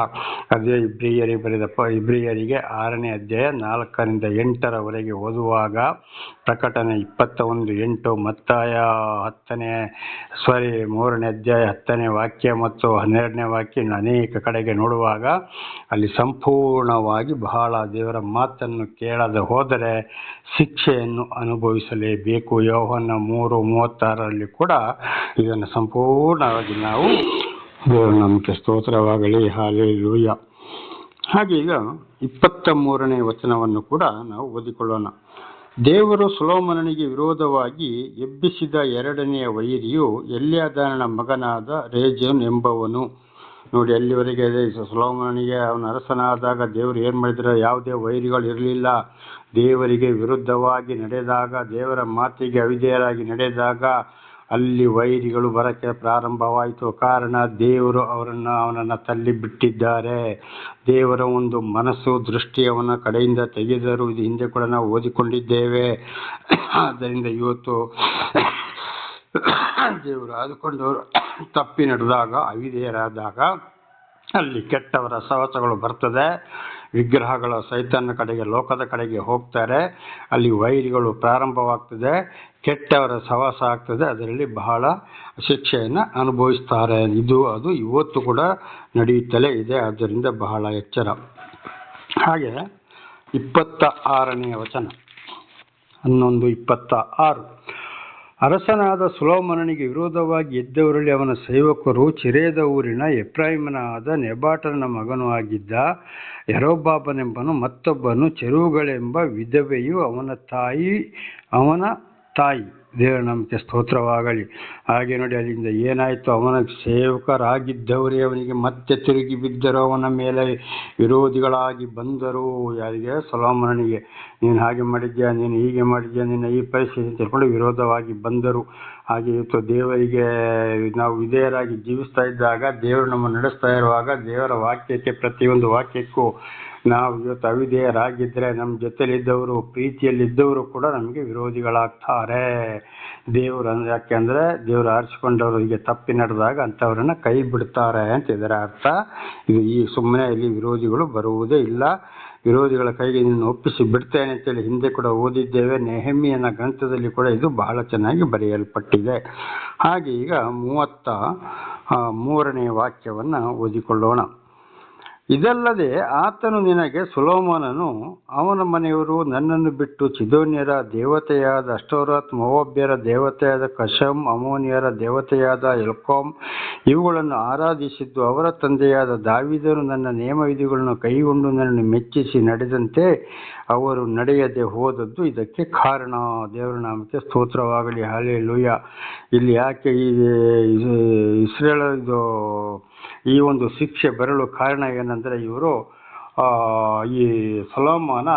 ಅದೇ ಇಬ್ರಿಯರಿಗೆ 6ನೇ ಅಧ್ಯಾಯ 4ರಿಂದ 8ರವರೆಗೆ ಓದುವಾಗ, ಪ್ರಕಟಣೆ 21:8, ಮತ್ತಾಯ 3ನೇ ಅಧ್ಯಾಯ 10ನೇ ವಾಕ್ಯ ಮತ್ತು 12ನೇ ವಾಕ್ಯ ಅನೇಕ ಕಡೆಗೆ ನೋಡುವಾಗ ಅಲ್ಲಿ ಸಂಪೂರ್ಣವಾಗಿ ಬಹಳ ದೇವರ ಮಾತನ್ನು ಕೇಳದೆ ಹೋದರೆ ಶಿಕ್ಷೆಯನ್ನು ಅನುಭವಿಸಲೇಬೇಕು. ಯೋಹನ 3:36ರಲ್ಲಿ ಕೂಡ ಇದನ್ನು ಸಂಪೂರ್ಣವಾಗಿ ನಾವು ದೇವರ ನಾಮಕ್ಕೆ ಸ್ತೋತ್ರವಾಗಲಿ. ಹಲ್ಲೆಲೂಯಾ. ಹಾಗೆ ಈಗ 23ನೇ ವಚನವನ್ನು ಕೂಡ ನಾವು ಓದಿಕೊಳ್ಳೋಣ. ದೇವರು ಸೊಲೊಮೋನನಿಗೆ ವಿರೋಧವಾಗಿ ಎಬ್ಬಿಸಿದ 2ನೆಯ ವೈರಿಯು ಎಲ್ಯಾದಾನನ ಮಗನಾದ ರೇಜನ್ ಎಂಬವನು. ನೋಡಿ, ಅಲ್ಲಿವರೆಗೆ ಸೊಲೊಮೋನನಿಗೆ ಅವನ ಅರಸನಾದಾಗ ದೇವರು ಏನು ಮಾಡಿದ್ರೆ, ಯಾವುದೇ ವೈರಿಗಳು ಇರಲಿಲ್ಲ. ದೇವರಿಗೆ ವಿರುದ್ಧವಾಗಿ ನಡೆದಾಗ, ದೇವರ ಮಾತಿಗೆ ಅವಿಧೇಯರಾಗಿ ನಡೆದಾಗ ಅಲ್ಲಿ ವೈರಿಗಳು ಬರಕ್ಕೆ ಪ್ರಾರಂಭವಾಯಿತು. ಕಾರಣ, ದೇವರು ಅವನನ್ನು ತಳ್ಳಿ ಬಿಟ್ಟಿದ್ದಾರೆ. ದೇವರ ಒಂದು ಮನಸ್ಸು ದೃಷ್ಟಿ ಅವನ ಕಡೆಯಿಂದ ತೆಗೆದರು. ಇದು ಹಿಂದೆ ಕೂಡ ನಾವು ಓದಿಕೊಂಡಿದ್ದೇವೆ. ಆದ್ದರಿಂದ ಇವತ್ತು ದೇವರು ಆದುಕೊಂಡವರು ತಪ್ಪಿ ನಡೆದಾಗ, ಅವಿಧೇಯರಾದಾಗ ಅಲ್ಲಿ ಕೆಟ್ಟವರ ಸಹವಾಸಗಳು ಬರ್ತದೆ. ವಿಗ್ರಹಗಳ ಸೈತಾನ ಕಡೆಗೆ, ಲೋಕದ ಕಡೆಗೆ ಹೋಗ್ತಾರೆ. ಅಲ್ಲಿ ವೈರಿಗಳು ಪ್ರಾರಂಭವಾಗ್ತದೆ, ಕೆಟ್ಟವರ ಸಹವಾಸ ಆಗ್ತದೆ. ಅದರಲ್ಲಿ ಬಹಳ ಶಿಕ್ಷೆಯನ್ನು ಅನುಭವಿಸ್ತಾರೆ. ಅದು ಇವತ್ತು ಕೂಡ ನಡೆಯುತ್ತಲೇ ಇದೆ. ಆದ್ದರಿಂದ ಬಹಳ ಎಚ್ಚರ. ಹಾಗೆ 26ನೇ ವಚನ 11:26. ಅರಸನಾದ ಸೊಲೊಮೋನನಿಗೆ ವಿರೋಧವಾಗಿ ಎದ್ದವರಲ್ಲಿ ಅವನ ಸೇವಕರು ಚಿರೇದ ಊರಿನ ಎಫ್ರಾಯಿಮನಾದ ನೆಬಾಟನ ಮಗನೂ ಆಗಿದ್ದ ಯರೊಬ್ಬಾಮನೆಂಬನು, ಮತ್ತೊಬ್ಬನು ಚೆರೂಗಳೆಂಬ ವಿಧವೆಯು ಅವನ ತಾಯಿ. ದೇವರ ನಾಮಕ್ಕೆ ಸ್ತೋತ್ರವಾಗಲಿ. ಹಾಗೆ ನೋಡಿ, ಅಲ್ಲಿಂದ ಏನಾಯಿತು, ಅವನ ಸೇವಕರಾಗಿದ್ದವರೇ ಅವನಿಗೆ ಮತ್ತೆ ತಿರುಗಿ ಬಿದ್ದರು. ಅವನ ಮೇಲೆ ವಿರೋಧಿಗಳಾಗಿ ಬಂದರು. ಯಾರಿಗೆ? ಸೊಲೊಮೋನನಿಗೆ. ನೀನು ಹಾಗೆ ಮಾಡಿದ್ಯಾ, ನೀನು ಹೀಗೆ ಮಾಡಿದ್ಯಾ, ನಿನ್ನ ಈ ಪರಿಸ್ಥಿತಿ ತಿಳ್ಕೊಂಡು ವಿರೋಧವಾಗಿ ಬಂದರು. ಹಾಗೆ ಇವತ್ತು ದೇವರಿಗೆ ನಾವು ವಿಧೇಯರಾಗಿ ಜೀವಿಸ್ತಾ ಇದ್ದಾಗ, ದೇವರು ನಮ್ಮನ್ನು ನಡೆಸ್ತಾ ಇರುವಾಗ, ದೇವರ ವಾಕ್ಯಕ್ಕೆ, ಪ್ರತಿಯೊಂದು ವಾಕ್ಯಕ್ಕೂ ನಾವು ಇವತ್ತು ಅವಿಧೇಯರಾಗಿದ್ದರೆ ನಮ್ಮ ಜೊತೆಲಿದ್ದವರು, ಪ್ರೀತಿಯಲ್ಲಿದ್ದವರು ಕೂಡ ನಮಗೆ ವಿರೋಧಿಗಳಾಗ್ತಾರೆ. ದೇವರು ಯಾಕೆಂದರೆ ದೇವರು ಆರಿಸಿಕೊಂಡವರಿಗೆ ತಪ್ಪಿ ನಡೆದಾಗ ಅಂಥವ್ರನ್ನ ಕೈ ಬಿಡ್ತಾರೆ ಅಂತ ಇದರ ಅರ್ಥ. ಇದು ಸುಮ್ಮನೆ ಇಲ್ಲಿ ವಿರೋಧಿಗಳು ಬರುವುದೇ ಇಲ್ಲ. ವಿರೋಧಿಗಳ ಕೈಗೆ ನಿನ್ನ ಒಪ್ಪಿಸಿ ಬಿಡ್ತೇನೆ ಅಂತೇಳಿ ಹಿಂದೆ ಕೂಡ ಓದಿದ್ದೇವೆ. ನೆಹೆಮೀಯನ ಗ್ರಂಥದಲ್ಲಿ ಕೂಡ ಇದು ಬಹಳ ಚೆನ್ನಾಗಿ ಬರೆಯಲ್ಪಟ್ಟಿದೆ. ಹಾಗೆ ಈಗ 33ನೇ ವಾಕ್ಯವನ್ನು ಓದಿಕೊಳ್ಳೋಣ. ಇದಲ್ಲದೆ ಆತನು ನಿನಗೆ, ಸೊಲೊಮೋನನು ಅವನ ಮನೆಯವರು ನನ್ನನ್ನು ಬಿಟ್ಟು ಚಿದೋನ್ಯರ ದೇವತೆಯಾದ ಅಷ್ಟೋರತ್, ಮೋವಾಬ್ಯರ ದೇವತೆಯಾದ ಕಶಮ್, ಅಮೋನಿಯರ ದೇವತೆಯಾದ ಎಲ್ಕೋಮ್ ಇವುಗಳನ್ನು ಆರಾಧಿಸಿದ್ದು, ಅವರ ತಂದೆಯಾದ ದಾವೀದನು ನನ್ನ ನೇಮವಿಧಿಗಳನ್ನು ಕೈಗೊಂಡು ನನ್ನನ್ನು ಮೆಚ್ಚಿಸಿ ನಡೆದಂತೆ ಅವರು ನಡೆಯದೆ ಹೋದದ್ದು ಇದಕ್ಕೆ ಕಾರಣ. ದೇವರ ನಾಮಕ್ಕೆ ಸ್ತೋತ್ರವಾಗಲಿ. ಹಲ್ಲೆಲೂಯಾ. ಇಲ್ಲಿ ಯಾಕೆ ಇಸ್ರೇಲ್ ಈ ಒಂದು ಶಿಕ್ಷೆ ಬರಲು ಕಾರಣ ಏನಂದರೆ, ಇವರು ಈ ಸೊಲೊಮೋನ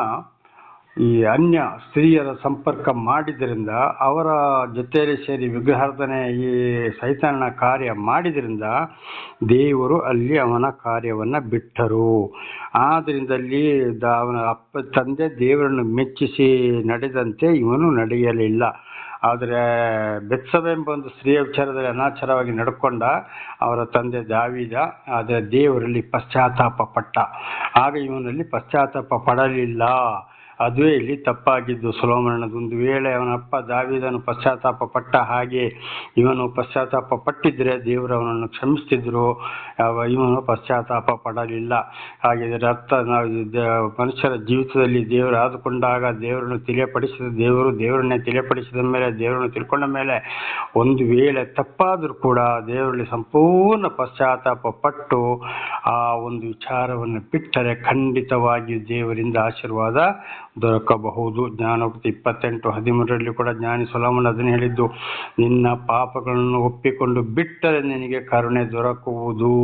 ಈ ಅನ್ಯ ಸ್ತ್ರೀಯರ ಸಂಪರ್ಕ ಮಾಡಿದ್ರಿಂದ, ಅವರ ಜೊತೆಯಲ್ಲಿ ಸೇರಿ ವಿಗ್ರಹಾರ್ಧನೆ ಈ ಸೈತಾನನ ಕಾರ್ಯ ಮಾಡಿದ್ರಿಂದ ದೇವರು ಅಲ್ಲಿ ಅವನ ಕಾರ್ಯವನ್ನು ಬಿಟ್ಟರು. ಆದ್ದರಿಂದಲ್ಲಿ ಅವನ ತಂದೆ ದೇವರನ್ನು ಮೆಚ್ಚಿಸಿ ನಡೆದಂತೆ ಇವನು ನಡೆಯಲಿಲ್ಲ. ಆದರೆ ಬೆತ್ಸೆಬ ಎಂಬ ಒಂದು ಸ್ತ್ರೀಯ ವಿಚಾರದಲ್ಲಿ ಅನಾಚಾರವಾಗಿ ನಡ್ಕೊಂಡ ಅವರ ತಂದೆ ದಾವೀದ. ಆದರೆ ದೇವರಲ್ಲಿ ಪಶ್ಚಾತ್ತಾಪ ಪಟ್ಟ. ಆಗ ಇವನಲ್ಲಿ ಪಶ್ಚಾತ್ತಾಪ ಪಡಲಿಲ್ಲ. ಅದುವೇ ಇಲ್ಲಿ ತಪ್ಪಾಗಿದ್ದು ಸೊಲೊಮೋನನದು. ಒಂದು ವೇಳೆ ಅವನಪ್ಪ ದಾವೀದನು ಪಶ್ಚಾತ್ತಾಪ ಪಟ್ಟ ಹಾಗೆ ಇವನು ಪಶ್ಚಾತ್ತಾಪ ಪಟ್ಟಿದ್ರೆ ದೇವರು ಅವನನ್ನು ಕ್ಷಮಿಸ್ತಿದ್ರು. ಇವನು ಪಶ್ಚಾತ್ತಾಪ ಪಡಲಿಲ್ಲ. ಹಾಗೆ ಇದರ ಅರ್ಥ, ನಾವು ಮನುಷ್ಯರ ಜೀವಿತದಲ್ಲಿ ದೇವರು ಆದುಕೊಂಡಾಗ, ದೇವರನ್ನು ದೇವರನ್ನೇ ತಿಳಿಯಪಡಿಸಿದ ಮೇಲೆ, ದೇವರನ್ನು ತಿಳ್ಕೊಂಡ ಮೇಲೆ ಒಂದು ವೇಳೆ ತಪ್ಪಾದರೂ ಕೂಡ ದೇವರಲ್ಲಿ ಸಂಪೂರ್ಣ ಪಶ್ಚಾತ್ತಾಪ ಪಟ್ಟು ಆ ಒಂದು ವಿಚಾರವನ್ನು ಬಿಟ್ಟರೆ ಖಂಡಿತವಾಗಿಯೂ ದೇವರಿಂದ ಆಶೀರ್ವಾದ ದೊರಕಬಹುದು. ಜ್ಞಾನೋಕ್ತಿ 28:13 ಕೂಡ ಜ್ಞಾನಿ ಸೊಲೊಮೋನ ಅದನ್ನು ಹೇಳಿದ್ದು, ನಿನ್ನ ಪಾಪಗಳನ್ನು ಒಪ್ಪಿಕೊಂಡು ಬಿಟ್ಟರೆ ನಿನಗೆ ಕರುಣೆ ದೊರಕುವುದು.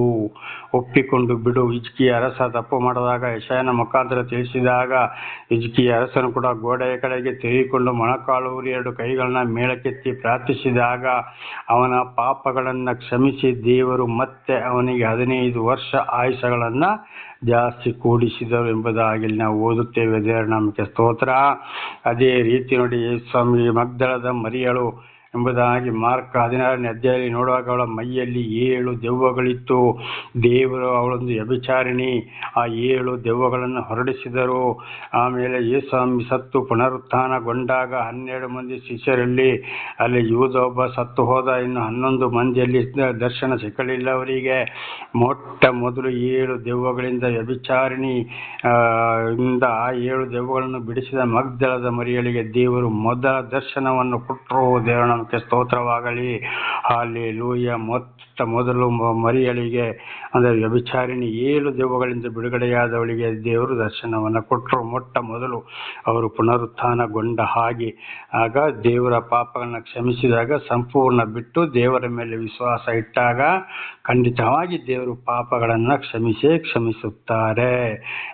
ಒಪ್ಪಿಕೊಂಡು ಬಿಡು. ಹಿಜ್ಕೀಯ ಅರಸ ತಪ್ಪು ಮಾಡಿದಾಗ ಯೆಶಾಯನ ಮುಖಾಂತರ ತಿಳಿಸಿದಾಗ ಹಿಜ್ಕೀಯ ಅರಸನು ಕೂಡ ಗೋಡೆಯ ಕಡೆಗೆ ತಿರುಗಿಕೊಂಡು ಮೊಣಕಾಲೂರಿ 2 ಕೈಗಳನ್ನ ಮೇಲಕ್ಕೆತ್ತಿ ಪ್ರಾರ್ಥಿಸಿದಾಗ ಅವನ ಪಾಪಗಳನ್ನು ಕ್ಷಮಿಸಿ ದೇವರು ಮತ್ತೆ ಅವನಿಗೆ 15 ವರ್ಷ ಆಯುಷ್ಯಗಳನ್ನು ಜಾಸ್ತಿ ಕೂಡಿಸಿದರು ಎಂಬುದಾಗಿ ನಾವು ಓದುತ್ತೇವೆ. ದೇವರ ನಾಮಕ್ಕೆ ಸ್ತೋತ್ರ. ಅದೇ ರೀತಿ ನೋಡಿ, ಸ್ವಾಮಿ ಮಗ್ದಲದ ಮರಿಯಳು ಎಂಬುದಾಗಿ ಮಾರ್ಕ 16ನೇ ಅಧ್ಯಾಯದಲ್ಲಿ ನೋಡುವಾಗ ಅವಳ ಮೈಯಲ್ಲಿ 7 ದೆವ್ವಗಳಿತ್ತು. ದೇವರು ಅವಳೊಂದು ವ್ಯಭಿಚಾರಿಣಿ. ಆ 7 ದೆವ್ವಗಳನ್ನು ಹೊರಡಿಸಿದರು. ಆಮೇಲೆ ಯೇಸುಸ್ವಾಮಿ ಸತ್ತು ಪುನರುತ್ಥಾನಗೊಂಡಾಗ 12 ಮಂದಿ ಶಿಷ್ಯರಲ್ಲಿ ಅಲ್ಲಿ ಯೂದ ಒಬ್ಬ ಸತ್ತು ಹೋದ. ಇನ್ನು 11 ಮಂದಿಯಲ್ಲಿ ದರ್ಶನ ಸಿಕ್ಕಲಿಲ್ಲ ಅವರಿಗೆ. ಮೊಟ್ಟ ಮೊದಲು 7 ದೆವ್ವಗಳಿಂದ ವ್ಯಭಿಚಾರಿಣಿ ಇಂದ ಆ 7 ದೆವ್ವಗಳನ್ನು ಬಿಡಿಸಿದ ಮಗ್ದಲದ ಮರಿಯಳಿಗೆ ದೇವರು ಮೊದಲ ದರ್ಶನವನ್ನು ಕೊಟ್ಟರು. ದೇವರ ನಾಮಕ್ಕೆ ಸ್ತೋತ್ರವಾಗಲಿ. ಹಲ್ಲೆಲೂಯಾ. ಮೊಟ್ಟ ಮೊದಲು ಮರಿಯಳಿಗೆ ಅಂದರೆ ವ್ಯಭಿಚಾರಿಣಿ 7 ದೆವ್ವಗಳಿಂದ ಬಿಡುಗಡೆಯಾದವಳಿಗೆ ದೇವರು ದರ್ಶನವನ್ನು ಕೊಟ್ಟರು. ಮೊಟ್ಟ ಮೊದಲು ಅವರು ಪುನರುತ್ಥಾನಗೊಂಡ ಹಾಗೆ. ಆಗ ದೇವರ ಪಾಪಗಳನ್ನು ಕ್ಷಮಿಸಿದಾಗ, ಸಂಪೂರ್ಣ ಬಿಟ್ಟು ದೇವರ ಮೇಲೆ ವಿಶ್ವಾಸ ಇಟ್ಟಾಗ ಖಂಡಿತವಾಗಿ ದೇವರು ಪಾಪಗಳನ್ನು ಕ್ಷಮಿಸುತ್ತಾರೆ.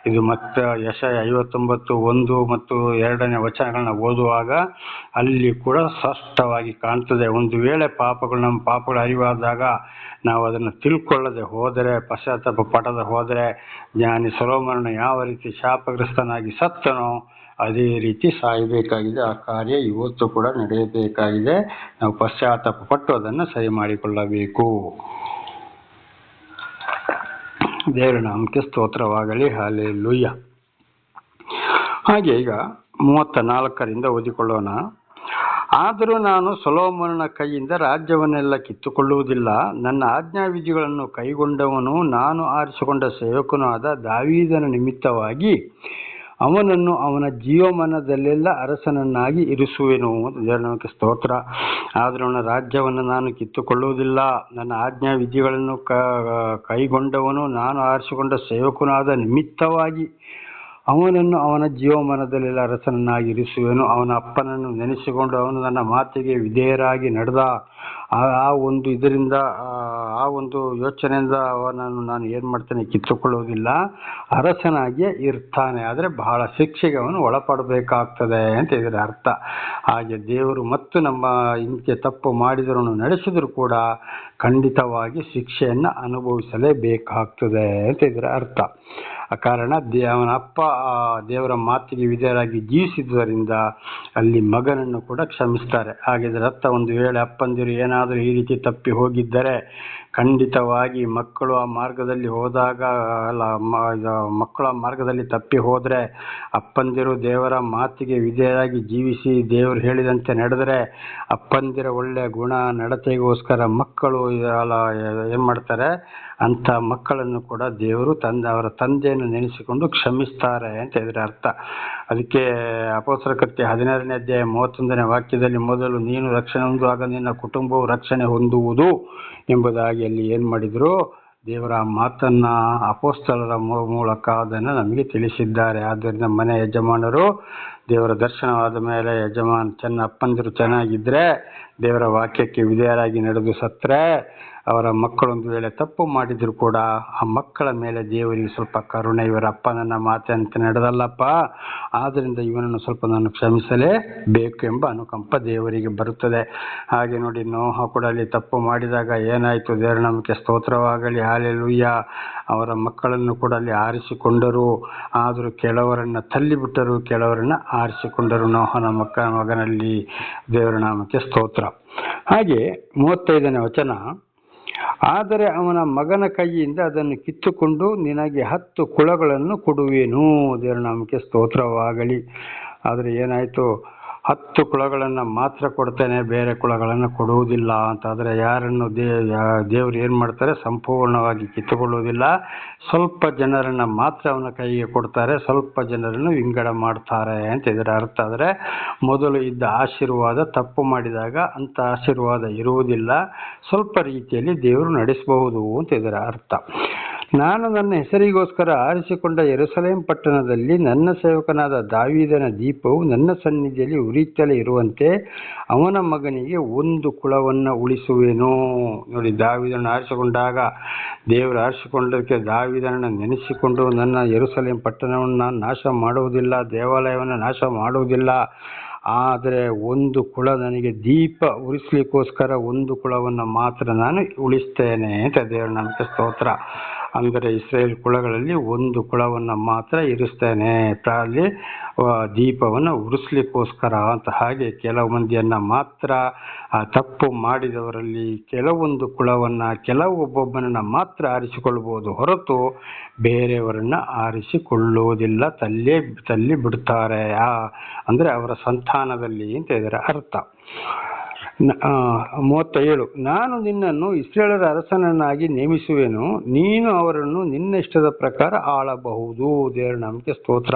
ಇದು ಮತ್ತೆ ಯೆಶಾಯ 59:1 ಮತ್ತು 2ನೇ ವಚನಗಳನ್ನ ಓದುವಾಗ ಅಲ್ಲಿ ಕೂಡ ಸ್ಪಷ್ಟವಾಗಿ ಕಾಣ್ತದೆ. ಒಂದು ವೇಳೆ ನಮ್ಮ ಪಾಪಗಳು ಅರಿವಾದಾಗ ನಾವು ಅದನ್ನು ತಿಳ್ಕೊಳ್ಳದೆ ಹೋದರೆ, ಪಶ್ಚಾತ್ತಾಪ ಪಡದೆ ಹೋದರೆ, ಜ್ಞಾನಿ ಸೊಲೊಮೋನನು ಯಾವ ರೀತಿ ಶಾಪಗ್ರಸ್ತನಾಗಿ ಸತ್ತನೋ ಅದೇ ರೀತಿ ಸಾಯಬೇಕಾಗಿದೆ. ಆ ಕಾರ್ಯ ಇವತ್ತು ಕೂಡ ನಡೆಯಬೇಕಾಗಿದೆ. ನಾವು ಪಶ್ಚಾತ್ತಾಪ ಪಟ್ಟು ಅದನ್ನು ಸರಿ ಮಾಡಿಕೊಳ್ಳಬೇಕು. ದೇವರ ನಾಮಕ್ಕೆ ಸ್ತೋತ್ರವಾಗಲಿ. ಹಲ್ಲೆಲೂಯಾ. ಹಾಗೆ ಈಗ 34ರಿಂದ ಓದಿಕೊಳ್ಳೋಣ. ಆದರೂ ನಾನು ಸೊಲೊಮೋನನ ಕೈಯಿಂದ ರಾಜ್ಯವನ್ನೆಲ್ಲ ಕಿತ್ತುಕೊಳ್ಳುವುದಿಲ್ಲ. ನನ್ನ ಆಜ್ಞಾವಿಧಿಗಳನ್ನು ಕೈಗೊಂಡವನು, ನಾನು ಆರಿಸಿಕೊಂಡ ಸೇವಕನೂ ಆದ ದಾವೀದನ ನಿಮಿತ್ತವಾಗಿ ಅವನನ್ನು ಅವನ ಜೀವಮಾನದಲ್ಲೆಲ್ಲ ಅರಸನನ್ನಾಗಿ ಇರಿಸುವೆನು. ದೇವರಿಗೆ ಸ್ತೋತ್ರ. ಆದರೂ ಅವನ ರಾಜ್ಯವನ್ನು ನಾನು ಕಿತ್ತುಕೊಳ್ಳುವುದಿಲ್ಲ. ನನ್ನ ಆಜ್ಞಾವಿಧಿಗಳನ್ನು ಕೈಗೊಂಡವನು, ನಾನು ಆರಿಸಿಕೊಂಡ ಸೇವಕನೂ ಆದ ನಿಮಿತ್ತವಾಗಿ ಅವನನ್ನು ಅವನ ಜೀವಮಾನದಲ್ಲೆಲ್ಲ ಅರಸನನ್ನಾಗಿ ಇರಿಸುವೆನು. ಅವನ ಅಪ್ಪನನ್ನು ನೆನೆಸಿಕೊಂಡು ಅವನು ನನ್ನ ಮಾತಿಗೆ ವಿಧೇಯರಾಗಿ ನಡೆದ ಆ ಒಂದು ಯೋಚನೆಯಿಂದ ಅವನನ್ನು ನಾನು ಏನು ಮಾಡ್ತೇನೆ, ಕಿತ್ತುಕೊಳ್ಳುವುದಿಲ್ಲ, ಅರಸನಾಗಿಯೇ ಇರ್ತಾನೆ. ಆದರೆ ಬಹಳ ಶಿಕ್ಷೆಗೆ ಅವನು ಒಳಪಡಬೇಕಾಗ್ತದೆ ಅಂತ ಇದರ ಅರ್ಥ. ಹಾಗೆ ದೇವರು ಮತ್ತು ನಮ್ಮ ಇಂತೆ ತಪ್ಪು ಮಾಡಿದರನ್ನು ನಡೆಸಿದರೂ ಕೂಡ ಖಂಡಿತವಾಗಿ ಶಿಕ್ಷೆಯನ್ನು ಅನುಭವಿಸಲೇಬೇಕಾಗ್ತದೆ ಅಂತ ಇದರ ಅರ್ಥ. ಆ ಕಾರಣ ಅವನ ಅಪ್ಪ ದೇವರ ಮಾತಿಗೆ ವಿಧೇಯರಾಗಿ ಜೀವಿಸಿದ್ದರಿಂದ ಅಲ್ಲಿ ಮಗನನ್ನು ಕೂಡ ಕ್ಷಮಿಸ್ತಾರೆ. ಹಾಗಿದ್ರೆ ಅರ್ಥ, ಒಂದು ವೇಳೆ ಅಪ್ಪಂದಿರು ಏನಾದರೂ ಈ ರೀತಿ ತಪ್ಪಿ ಹೋಗಿದ್ದರೆ ಖಂಡಿತವಾಗಿ ಮಕ್ಕಳು ಆ ಮಾರ್ಗದಲ್ಲಿ ಹೋದಾಗ ಮಕ್ಕಳು ಆ ಮಾರ್ಗದಲ್ಲಿ ತಪ್ಪಿ ಹೋದರೆ, ಅಪ್ಪಂದಿರು ದೇವರ ಮಾತಿಗೆ ವಿಧೇಯರಾಗಿ ಜೀವಿಸಿ ದೇವರು ಹೇಳಿದಂತೆ ನಡೆದರೆ, ಅಪ್ಪಂದಿರ ಒಳ್ಳೆಯ ಗುಣ ನಡತೆಗೋಸ್ಕರ ಮಕ್ಕಳು ಏನು ಮಾಡ್ತಾರೆ, ಅಂಥ ಮಕ್ಕಳನ್ನು ಕೂಡ ದೇವರು ಅವರ ತಂದೆಯನ್ನು ನೆನೆಸಿಕೊಂಡು ಕ್ಷಮಿಸ್ತಾರೆ ಅಂತ ಇದರ ಅರ್ಥ. ಅದಕ್ಕೆ ಅಪೊಸ್ತಲರ ಕೃತ್ಯ 16ನೇ ಅಧ್ಯಾಯ 31ನೇ ವಾಕ್ಯದಲ್ಲಿ ಮೊದಲು ನೀನು ರಕ್ಷಣೆ ಹೊಂದುವಾಗ ನಿನ್ನ ಕುಟುಂಬವು ರಕ್ಷಣೆ ಹೊಂದುವುದು ಎಂಬುದಾಗಿ ಅಲ್ಲಿ ಏನು ಮಾಡಿದರು, ದೇವರ ಮಾತನ್ನು ಅಪೊಸ್ತಲರ ಮೂಲಕ ಅದನ್ನು ನಮಗೆ ತಿಳಿಸಿದ್ದಾರೆ. ಆದ್ದರಿಂದ ಮನೆ ಯಜಮಾನರು ದೇವರ ದರ್ಶನವಾದ ಮೇಲೆ ಅಪ್ಪಂದಿರು ಚೆನ್ನಾಗಿದ್ದರೆ, ದೇವರ ವಾಕ್ಯಕ್ಕೆ ವಿಧೇಯರಾಗಿ ನಡೆದು ಸತ್ತರೆ, ಅವರ ಮಕ್ಕಳೊಂದು ವೇಳೆ ತಪ್ಪು ಮಾಡಿದ್ರು ಕೂಡ ಆ ಮಕ್ಕಳ ಮೇಲೆ ದೇವರಿಗೆ ಸ್ವಲ್ಪ ಕರುಣೆ, ಇವರ ಅಪ್ಪ ನನ್ನ ಮಾತಂತೆ ನಡೆದಲ್ಲಪ್ಪ, ಆದ್ದರಿಂದ ಇವನನ್ನು ಸ್ವಲ್ಪ ನಾನು ಕ್ಷಮಿಸಲೇಬೇಕು ಎಂಬ ಅನುಕಂಪ ದೇವರಿಗೆ ಬರುತ್ತದೆ. ಹಾಗೆ ನೋಡಿ, ನೋಹ ಕೂಡ ಅಲ್ಲಿ ತಪ್ಪು ಮಾಡಿದಾಗ ಏನಾಯಿತು, ದೇವರ ನಾಮಕ್ಕೆ ಸ್ತೋತ್ರವಾಗಲಿ. ಹಲ್ಲೆಲೂಯಾ. ಅವರ ಮಕ್ಕಳನ್ನು ಕೂಡ ಅಲ್ಲಿ ಆರಿಸಿಕೊಂಡರು. ಆದರೂ ಕೆಲವರನ್ನು ತಳ್ಳಿಬಿಟ್ಟರು, ಕೆಲವರನ್ನು ಆರಿಸಿಕೊಂಡರು ನೋಹನ ಮಗನಲ್ಲಿ. ದೇವರ ನಾಮಕ್ಕೆ ಸ್ತೋತ್ರ. ಹಾಗೆ 35ನೇ ವಚನ, ಆದರೆ ಅವನ ಮಗನ ಕೈಯಿಂದ ಅದನ್ನು ಕಿತ್ತುಕೊಂಡು ನಿನಗೆ 10 ಕುಳಗಳನ್ನು ಕೊಡುವೆನು. ದೇವರ ನಾಮಕ್ಕೆ ಸ್ತೋತ್ರವಾಗಲಿ. ಆದರೆ ಏನಾಯಿತು, 10 ಕುಳಗಳನ್ನು ಮಾತ್ರ ಕೊಡ್ತೇನೆ, ಬೇರೆ ಕುಳಗಳನ್ನು ಕೊಡುವುದಿಲ್ಲ ಅಂತ. ಆದರೆ ಯಾರನ್ನು ದೇವರು ಏನು ಮಾಡ್ತಾರೆ, ಸಂಪೂರ್ಣವಾಗಿ ಕಿತ್ತುಕೊಳ್ಳುವುದಿಲ್ಲ. ಸ್ವಲ್ಪ ಜನರನ್ನು ಮಾತ್ರ ಅವನ ಕೈಗೆ ಕೊಡ್ತಾರೆ, ಸ್ವಲ್ಪ ಜನರನ್ನು ವಿಂಗಡ ಮಾಡ್ತಾರೆ ಅಂತ ಇದರ ಅರ್ಥ. ಆದರೆ ಮೊದಲು ಇದ್ದ ಆಶೀರ್ವಾದ ತಪ್ಪು ಮಾಡಿದಾಗ ಅಂಥ ಆಶೀರ್ವಾದ ಇರುವುದಿಲ್ಲ, ಸ್ವಲ್ಪ ರೀತಿಯಲ್ಲಿ ದೇವರು ನಡೆಸಬಹುದು ಅಂತ ಇದರ ಅರ್ಥ. ನಾನು ನನ್ನ ಹೆಸರಿಗೋಸ್ಕರ ಆರಿಸಿಕೊಂಡ ಯೆರೂಸಲೇಮ್ ಪಟ್ಟಣದಲ್ಲಿ ನನ್ನ ಸೇವಕನಾದ ದಾವೀದನ ದೀಪವು ನನ್ನ ಸನ್ನಿಧಿಯಲ್ಲಿ ಉರಿಯುತ್ತಲೇ ಇರುವಂತೆ ಅವನ ಮಗನಿಗೆ ಒಂದು ಕುಳವನ್ನು ಉಳಿಸುವೆನು. ನೋಡಿ, ದಾವೀದನನ್ನು ಆರಿಸಿಕೊಂಡಾಗ, ದೇವರು ಆರಿಸಿಕೊಂಡದಕ್ಕೆ ದಾವೀದನನ್ನು ನೆನೆಸಿಕೊಂಡು, ನನ್ನ ಯೆರೂಸಲೇಮ್ ಪಟ್ಟಣವನ್ನು ನಾನು ನಾಶ ಮಾಡುವುದಿಲ್ಲ, ದೇವಾಲಯವನ್ನು ನಾಶ ಮಾಡುವುದಿಲ್ಲ, ಆದರೆ ಒಂದು ಕುಳ, ನನಗೆ ದೀಪ ಉರಿಸ್ಲಿಕ್ಕೋಸ್ಕರ ಒಂದು ಕುಳವನ್ನು ಮಾತ್ರ ನಾನು ಉಳಿಸ್ತೇನೆ ಅಂತ ದೇವರ ನಾಮಕ್ಕೆ ಸ್ತೋತ್ರ. ಅಂದರೆ ಇಸ್ರೇಲ್ ಕುಳಗಳಲ್ಲಿ ಒಂದು ಕುಳವನ್ನು ಮಾತ್ರ ಇರಿಸ್ತೇನೆ, ಅಲ್ಲಿ ದೀಪವನ್ನು ಉರಿಸ್ಲಿಕ್ಕೋಸ್ಕರ ಅಂತ. ಹಾಗೆ ಕೆಲವು ಮಂದಿಯನ್ನು ಮಾತ್ರ, ತಪ್ಪು ಮಾಡಿದವರಲ್ಲಿ ಕೆಲವೊಂದು ಕುಳವನ್ನು, ಒಬ್ಬೊಬ್ಬನನ್ನು ಮಾತ್ರ ಆರಿಸಿಕೊಳ್ಬೋದು, ಹೊರತು ಬೇರೆಯವರನ್ನು ಆರಿಸಿಕೊಳ್ಳುವುದಿಲ್ಲ, ತಲ್ಲಿ ಬಿಡ್ತಾರೆ. ಅಂದರೆ ಅವರ ಸಂತಾನದಲ್ಲಿ ಅಂತ ಇದರ ಅರ್ಥ. 37, ನಾನು ನಿನ್ನನ್ನು ಇಸ್ರೇಲರ ಅರಸನನ್ನಾಗಿ ನೇಮಿಸುವೆನು, ನೀನು ಅವರನ್ನು ನಿನ್ನ ಇಷ್ಟದ ಪ್ರಕಾರ ಆಳಬಹುದು. ದೇವರ ನಾಮಕ್ಕೆ ಸ್ತೋತ್ರ.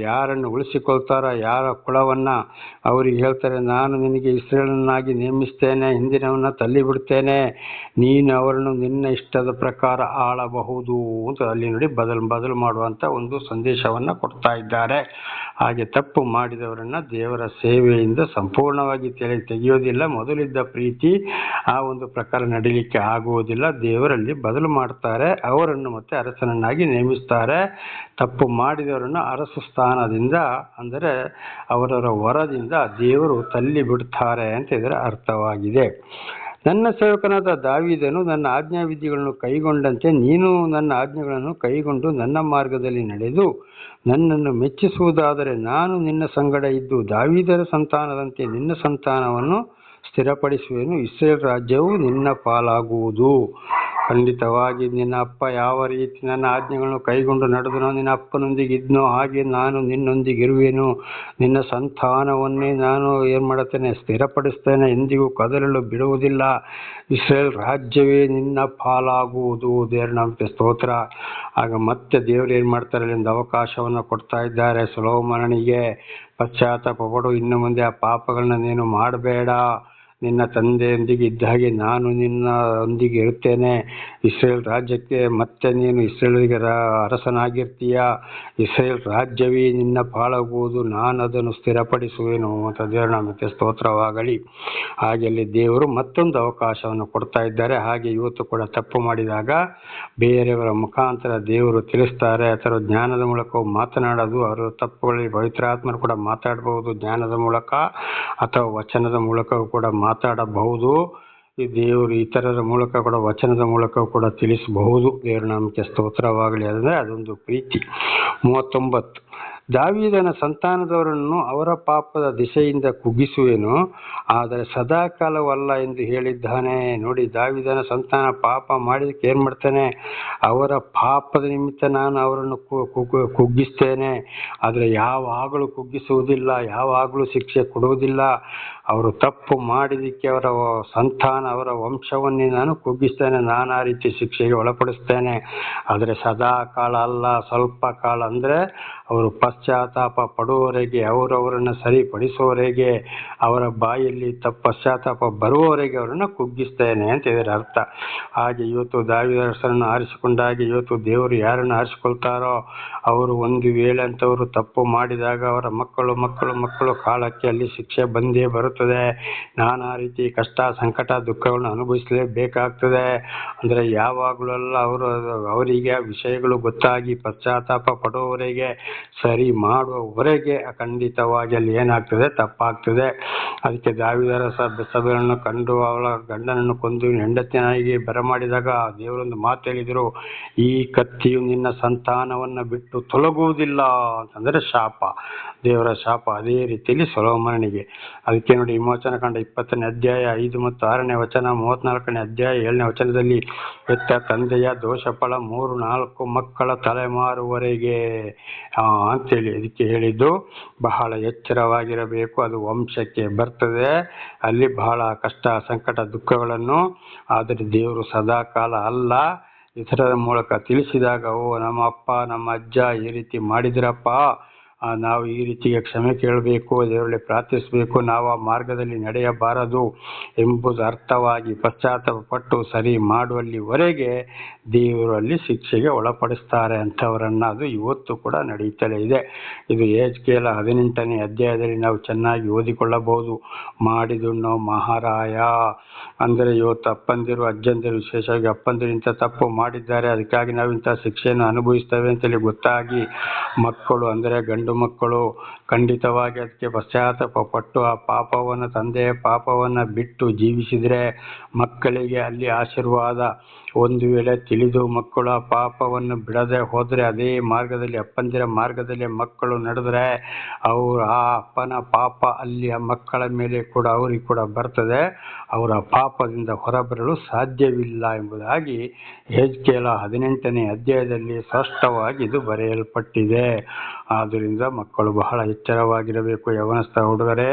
ಯಾರನ್ನು ಉಳಿಸಿಕೊಳ್ತಾರ, ಯಾರ ಕುಳವನ್ನು ಅವರಿಗೆ ಹೇಳ್ತಾರೆ, ನಾನು ನಿನಗೆ ಇಸ್ರೇಲನ್ನಾಗಿ ನೇಮಿಸ್ತೇನೆ, ಹಿಂದಿನವನ್ನ ತಳ್ಳಿಬಿಡ್ತೇನೆ, ನೀನು ಅವರನ್ನು ನಿನ್ನ ಇಷ್ಟದ ಪ್ರಕಾರ ಆಳಬಹುದು ಅಂತ ಅಲ್ಲಿ ನೋಡಿ ಬದಲು ಮಾಡುವಂಥ ಒಂದು ಸಂದೇಶವನ್ನು ಕೊಡ್ತಾ ಇದ್ದಾರೆ. ಹಾಗೆ ತಪ್ಪು ಮಾಡಿದವರನ್ನ ದೇವರ ಸೇವೆಯಿಂದ ಸಂಪೂರ್ಣವಾಗಿ ತೆಗೆಯೋದಿಲ್ಲ. ಮೊದಲಿದ್ದ ಪ್ರೀತಿ ಆ ಒಂದು ಪ್ರಕಾರ ನಡೀಲಿಕ್ಕೆ ಆಗುವುದಿಲ್ಲ. ದೇವರಲ್ಲಿ ಬದಲು ಮಾಡ್ತಾರೆ, ಅವರನ್ನು ಮತ್ತೆ ಅರಸನನ್ನಾಗಿ ನೇಮಿಸ್ತಾರೆ. ತಪ್ಪು ಮಾಡಿದವರನ್ನು ಅರಸ ಸ್ಥಾನದಿಂದ, ಅಂದರೆ ಅವರವರ ವರದಿಂದ ದೇವರು ತಳ್ಳಿ ಬಿಡ್ತಾರೆ ಅಂತ ಇದರ ಅರ್ಥವಾಗಿದೆ. ನನ್ನ ಸೇವಕನಾದ ದಾವೀದನು ನನ್ನ ಆಜ್ಞಾವಿಧಿಗಳನ್ನು ಕೈಗೊಂಡಂತೆ ನೀನು ನನ್ನ ಆಜ್ಞೆಗಳನ್ನು ಕೈಗೊಂಡು ನನ್ನ ಮಾರ್ಗದಲ್ಲಿ ನಡೆದು ನನ್ನನ್ನು ಮೆಚ್ಚಿಸುವುದಾದರೆ ನಾನು ನಿನ್ನ ಸಂಗಡ ಇದ್ದು ದಾವೀದರ ಸಂತಾನದಂತೆ ನಿನ್ನ ಸಂತಾನವನ್ನು ಸ್ಥಿರಪಡಿಸುವೆನು. ಇಸ್ರೇಲ್ ರಾಜ್ಯವು ನಿನ್ನ ಪಾಲಾಗುವುದು. ಖಂಡಿತವಾಗಿ ನಿನ್ನ ಅಪ್ಪ ಯಾವ ರೀತಿ ನನ್ನ ಆಜ್ಞೆಗಳನ್ನು ಕೈಗೊಂಡು ನಡೆದನೋ, ನಿನ್ನ ಅಪ್ಪನೊಂದಿಗೆ ಇದ್ನೋ, ಹಾಗೆ ನಾನು ನಿನ್ನೊಂದಿಗೆ ಇರುವೆನು. ನಿನ್ನ ಸಂತಾನವನ್ನೇ ನಾನು ಏನು ಮಾಡುತ್ತೇನೆ, ಸ್ಥಿರಪಡಿಸ್ತೇನೆ, ಎಂದಿಗೂ ಕದಲಲು ಬಿಡುವುದಿಲ್ಲ. ಇಸ್ರೇಲ್ ರಾಜ್ಯವೇ ನಿನ್ನ ಪಾಲಾಗುವುದು. ದೇವರ ನಾಮಕ್ಕೆ ಸ್ತೋತ್ರ. ಆಗ ಮತ್ತೆ ದೇವರು ಏನು ಮಾಡ್ತಾರೆ, ಅಲ್ಲಿಂದ ಅವಕಾಶವನ್ನು ಕೊಡ್ತಾ ಇದ್ದಾರೆ ಸೊಲೊಮೋನನಿಗೆ. ಪಶ್ಚಾತ್ತಾಪ ಪಡು, ಇನ್ನು ಮುಂದೆ ಆ ಪಾಪಗಳನ್ನ ನೀನು ಮಾಡಬೇಡ. ನಿನ್ನ ತಂದೆಯೊಂದಿಗೆ ಇದ್ದ ಹಾಗೆ ನಾನು ನಿನ್ನೊಂದಿಗೆ ಇರುತ್ತೇನೆ. ಇಸ್ರೇಲ್ ರಾಜ್ಯಕ್ಕೆ ಮತ್ತೆ ನೀನು ಇಸ್ರೇಲಿಗೆ ಅರಸನಾಗಿರ್ತೀಯ. ಇಸ್ರೇಲ್ ರಾಜ್ಯವೇ ನಿನ್ನ ಪಾಲಾಗುವುದು, ನಾನು ಅದನ್ನು ಸ್ಥಿರಪಡಿಸುವೆನು ಅಂತ ದೇವರ ನಾಮಕ್ಕೆ ಸ್ತೋತ್ರವಾಗಲಿ. ಹಾಗೆ ಅಲ್ಲಿ ದೇವರು ಮತ್ತೊಂದು ಅವಕಾಶವನ್ನು ಕೊಡ್ತಾ ಇದ್ದಾರೆ. ಹಾಗೆ ಇವತ್ತು ಕೂಡ ತಪ್ಪು ಮಾಡಿದಾಗ ಬೇರೆಯವರ ಮುಖಾಂತರ ದೇವರು ತಿಳಿಸ್ತಾರೆ, ಅಥವಾ ಜ್ಞಾನದ ಮೂಲಕ ಮಾತನಾಡೋದು. ಅವರ ತಪ್ಪುಗಳಲ್ಲಿ ಪವಿತ್ರಾತ್ಮರು ಕೂಡ ಮಾತಾಡಬಹುದು, ಜ್ಞಾನದ ಮೂಲಕ ಅಥವಾ ವಚನದ ಮೂಲಕ ಕೂಡ ಮಾತಾಡಬಹುದು. ಈ ದೇವರು ಇತರರ ಮೂಲಕ ಕೂಡ, ವಚನದ ಮೂಲಕ ಕೂಡ ತಿಳಿಸಬಹುದು. ದೇವರ ನಾಮಕ್ಕೆ ಸ್ತೋತ್ರವಾಗಲಿ. ಅಂದರೆ ಅದೊಂದು ಪ್ರೀತಿ. 39, ದಾವೀದನ ಸಂತಾನದವರನ್ನು ಅವರ ಪಾಪದ ದಿಶೆಯಿಂದ ಕುಗ್ಗಿಸುವೆನು, ಆದರೆ ಸದಾಕಾಲವಲ್ಲ ಎಂದು ಹೇಳಿದ್ದಾನೆ. ನೋಡಿ, ದಾವೀದನ ಸಂತಾನ ಪಾಪ ಮಾಡಿದಕ್ಕೆ ಏನು ಮಾಡ್ತಾನೆ, ಅವರ ಪಾಪದ ನಿಮಿತ್ತ ನಾನು ಅವರನ್ನು ಕುಗ್ಗಿಸ್ತೇನೆ, ಆದರೆ ಯಾವಾಗಲೂ ಕುಗ್ಗಿಸುವುದಿಲ್ಲ, ಯಾವಾಗಲೂ ಶಿಕ್ಷೆ ಕೊಡುವುದಿಲ್ಲ. ಅವರು ತಪ್ಪು ಮಾಡಿದಕ್ಕೆ ಅವರ ಸಂತಾನ, ಅವರ ವಂಶವನ್ನೇ ನಾನು ಕುಗ್ಗಿಸ್ತೇನೆ, ನಾನು ಆ ರೀತಿ ಶಿಕ್ಷೆಗೆ ಒಳಪಡಿಸ್ತೇನೆ. ಆದರೆ ಸದಾ ಕಾಲ ಅಲ್ಲ, ಸ್ವಲ್ಪ ಕಾಲ. ಅಂದರೆ ಅವರು ಪಶ್ಚಾತ್ತಾಪ ಪಡುವವರೆಗೆ, ಅವರವರನ್ನು ಸರಿಪಡಿಸುವವರೆಗೆ, ಅವರ ಬಾಯಲ್ಲಿ ಪಶ್ಚಾತ್ತಾಪ ಬರುವವರೆಗೆ ಅವರನ್ನು ಕುಗ್ಗಿಸ್ತೇನೆ ಅಂತ ಇದರ ಅರ್ಥ. ಹಾಗೆ ಇವತ್ತು ದಾವೀದನ ಅರಸನನ್ನು ಆರಿಸಿಕೊಂಡಾಗೆ ಇವತ್ತು ದೇವರು ಯಾರನ್ನು ಆರಿಸಿಕೊಳ್ತಾರೋ ಅವರು ಒಂದು ವೇಳೆ ಅಂತವರು ತಪ್ಪು ಮಾಡಿದಾಗ ಅವರ ಮಕ್ಕಳು ಕಾಲಕ್ಕೆ ಅಲ್ಲಿ ಶಿಕ್ಷೆ ಬಂದೇ ಬರುತ್ತದೆ. ನಾನಾ ರೀತಿ ಕಷ್ಟ, ಸಂಕಟ, ದುಃಖಗಳನ್ನು ಅನುಭವಿಸಲೇಬೇಕಾಗ್ತದೆ. ಅಂದರೆ ಯಾವಾಗಲೂ ಅಲ್ಲ, ಅವರಿಗೆ ವಿಷಯಗಳು ಗೊತ್ತಾಗಿ ಪಶ್ಚಾತ್ತಾಪ ಪಡುವವರೆಗೆ, ಸರಿ ಮಾಡುವವರೆಗೆ ಖಂಡಿತವಾಗಿ ಅಲ್ಲಿ ಏನಾಗ್ತದೆ, ತಪ್ಪಾಗ್ತದೆ. ಅದಕ್ಕೆ ದಾವೀದರ ಸಭೆಗಳನ್ನು ಕಂಡು ಅವಳ ಗಂಡನನ್ನು ಕೊಂದು ಹೆಂಡತಿಯಾಗಿ ಬರಮಾಡಿದಾಗ ದೇವರೊಂದು ಮಾತು ಹೇಳಿದರು, ಈ ಕತ್ತಿಯು ನಿನ್ನ ಸಂತಾನವನ್ನು ಬಿಟ್ಟು ತೊಲಗುವುದಿಲ್ಲ ಅಂತಂದರೆ ಶಾಪ, ದೇವರ ಶಾಪ. ಅದೇ ರೀತಿಯಲ್ಲಿ ಸೊಲೊಮೋನನಿಗೆ. ಅದಕ್ಕೆ ನೋಡಿ, ವಿಮೋಚನ ಕಾಂಡ 20ನೇ ಅಧ್ಯಾಯ 5 ಮತ್ತು 6ನೇ ವಚನ, 34ನೇ ಅಧ್ಯಾಯ 7ನೇ ವಚನದಲ್ಲಿ, ಹೆತ್ತ ತಂದೆಯ ದೋಷಫಲ 3-4 ಮಕ್ಕಳ ತಲೆಮಾರುವರೆಗೆ ಅಂತೇಳಿ ಅದಕ್ಕೆ ಹೇಳಿದ್ದು. ಬಹಳ ಎಚ್ಚರವಾಗಿರಬೇಕು, ಅದು ವಂಶಕ್ಕೆ ಬರ್ತದೆ. ಅಲ್ಲಿ ಬಹಳ ಕಷ್ಟ, ಸಂಕಟ, ದುಃಖಗಳನ್ನು. ಆದರೆ ದೇವರು ಸದಾಕಾಲ ಅಲ್ಲ, ಇತರರ ಮೂಲಕ ತಿಳಿಸಿದಾಗ, ಓ ನಮ್ಮ ಅಪ್ಪ ನಮ್ಮ ಅಜ್ಜ ಈ ರೀತಿ ಮಾಡಿದ್ರಪ್ಪ, ನಾವು ಈ ರೀತಿಗೆ ಕ್ಷಮೆ ಕೇಳಬೇಕು, ದೇವರಲ್ಲಿ ಪ್ರಾರ್ಥಿಸಬೇಕು, ನಾವು ಆ ಮಾರ್ಗದಲ್ಲಿ ನಡೆಯಬಾರದು ಎಂಬುದು ಅರ್ಥವಾಗಿ ಪಶ್ಚಾತ್ತಾಪಪಟ್ಟು ಸರಿ ಮಾಡುವಲ್ಲಿವರೆಗೆ ದೇವರು ಅಲ್ಲಿ ಶಿಕ್ಷೆಗೆ ಒಳಪಡಿಸ್ತಾರೆ ಅಂಥವರನ್ನು. ಅದು ಇವತ್ತು ಕೂಡ ನಡೀತಲೇ ಇದೆ. ಇದು ಯೆಹೆಜ್ಕೇಲ 18ನೇ ಅಧ್ಯಾಯದಲ್ಲಿ ನಾವು ಚೆನ್ನಾಗಿ ಓದಿಕೊಳ್ಳಬಹುದು. ಮಾಡಿದುಣ್ಣೋ ಮಹಾರಾಯ ಅಂದರೆ ಇವತ್ತು ಅಪ್ಪಂದಿರು ಅಜ್ಜಂದಿರು, ವಿಶೇಷವಾಗಿ ಅಪ್ಪಂದಿರು ಇಂಥ ತಪ್ಪು ಮಾಡಿದ್ದಾರೆ, ಅದಕ್ಕಾಗಿ ನಾವು ಇಂಥ ಶಿಕ್ಷೆಯನ್ನು ಅನುಭವಿಸ್ತೇವೆ ಅಂತೇಳಿ ಗೊತ್ತಾಗಿ ಮಕ್ಕಳು ಅಂದರೆ ಗಂಡು ಮಕ್ಕಳು ಖಂಡಿತವಾಗಿ ಅದಕ್ಕೆ ಪಶ್ಚಾತ್ತಾಪ ಪಟ್ಟು ಆ ಪಾಪವನ್ನು, ತಂದೆಯ ಪಾಪವನ್ನು ಬಿಟ್ಟು ಜೀವಿಸಿದರೆ ಮಕ್ಕಳಿಗೆ ಅಲ್ಲಿ ಆಶೀರ್ವಾದ. ಒಂದು ವೇಳೆ ತಿಳಿದು ಮಕ್ಕಳು ಆ ಪಾಪವನ್ನು ಬಿಡದೆ ಹೋದರೆ, ಅದೇ ಮಾರ್ಗದಲ್ಲಿ ಅಪ್ಪಂದಿರ ಮಾರ್ಗದಲ್ಲಿ ಮಕ್ಕಳು ನಡೆದರೆ ಅವರು ಆ ಅಪ್ಪನ ಪಾಪ ಅಲ್ಲಿ ಆ ಮಕ್ಕಳ ಮೇಲೆ ಕೂಡ ಅವರಿಗೆ ಕೂಡ ಬರ್ತದೆ. ಅವರ ಪಾಪದಿಂದ ಹೊರಬರಲು ಸಾಧ್ಯವಿಲ್ಲ ಎಂಬುದಾಗಿ ಯೆಹೆಜ್ಕೇಲ 18ನೇ ಅಧ್ಯಾಯದಲ್ಲಿ ಸ್ಪಷ್ಟವಾಗಿ ಇದು ಬರೆಯಲ್ಪಟ್ಟಿದೆ. ಆದ್ದರಿಂದ ಮಕ್ಕಳು ಬಹಳ ಎಚ್ಚರವಾಗಿರಬೇಕು. ಯೌವನಸ್ಥ ಹುಡುಗರೇ,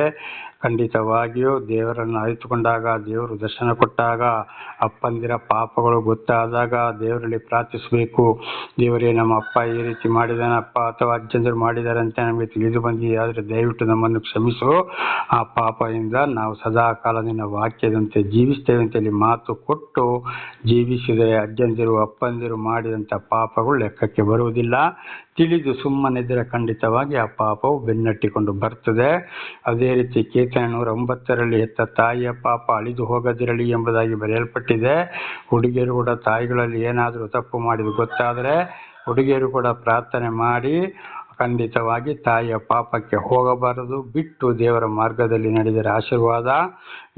ಖಂಡಿತವಾಗಿಯೂ ದೇವರನ್ನು ಅರಿತುಕೊಂಡಾಗ, ದೇವರು ದರ್ಶನ ಕೊಟ್ಟಾಗ, ಅಪ್ಪಂದಿರ ಪಾಪಗಳು ಗೊತ್ತಾದಾಗ ದೇವರಲ್ಲಿ ಪ್ರಾರ್ಥಿಸಬೇಕು. ದೇವರೇ, ನಮ್ಮ ಅಪ್ಪ ಈ ರೀತಿ ಮಾಡಿದಾನಪ್ಪ ಅಥವಾ ಅಜ್ಜಂದರು ಮಾಡಿದ್ದಾರೆ ಅಂತ ನಮಗೆ ತಿಳಿದು ಬಂದಿದೆ, ಆದರೆ ದಯವಿಟ್ಟು ನಮ್ಮನ್ನು ಕ್ಷಮಿಸು, ಆ ಪಾಪದಿಂದ ನಾವು ಸದಾ ಕಾಲ ನಿನ್ನ ವಾಕ್ಯದಂತೆ ಜೀವಿಸ್ತೇವೆ ಅಂತೇಳಿ ಮಾತು ಕೊಟ್ಟು ಜೀವಿಸಿದರೆ ಅಜ್ಜಂದಿರು ಅಪ್ಪಂದಿರು ಮಾಡಿದಂಥ ಪಾಪಗಳು ಲೆಕ್ಕಕ್ಕೆ ಬರುವುದಿಲ್ಲ. ತಿಳಿದು ಸುಮ್ಮನಿದ್ದರೆ ಖಂಡಿತವಾಗಿ ಆ ಪಾಪವು ಬೆನ್ನಟ್ಟಿಕೊಂಡು ಬರ್ತದೆ. ಅದೇ ರೀತಿ ಕೀರ್ತನೆ 109ರಲ್ಲಿ ಹೆತ್ತ ತಾಯಿಯ ಪಾಪ ಅಳಿದು ಹೋಗದಿರಲಿ ಎಂಬುದಾಗಿ ಬರೆಯಲ್ಪಟ್ಟಿದೆ. ಹುಡುಗಿಯರು ಕೂಡ ತಾಯಿಗಳಲ್ಲಿ ಏನಾದರೂ ತಪ್ಪು ಮಾಡಿದ್ದು ಗೊತ್ತಾದರೆ ಹುಡುಗಿಯರು ಕೂಡ ಪ್ರಾರ್ಥನೆ ಮಾಡಿ ಖಂಡಿತವಾಗಿ ತಾಯಿಯ ಪಾಪಕ್ಕೆ ಹೋಗಬಾರದು, ಬಿಟ್ಟು ದೇವರ ಮಾರ್ಗದಲ್ಲಿ ನಡೆದರೆ ಆಶೀರ್ವಾದ,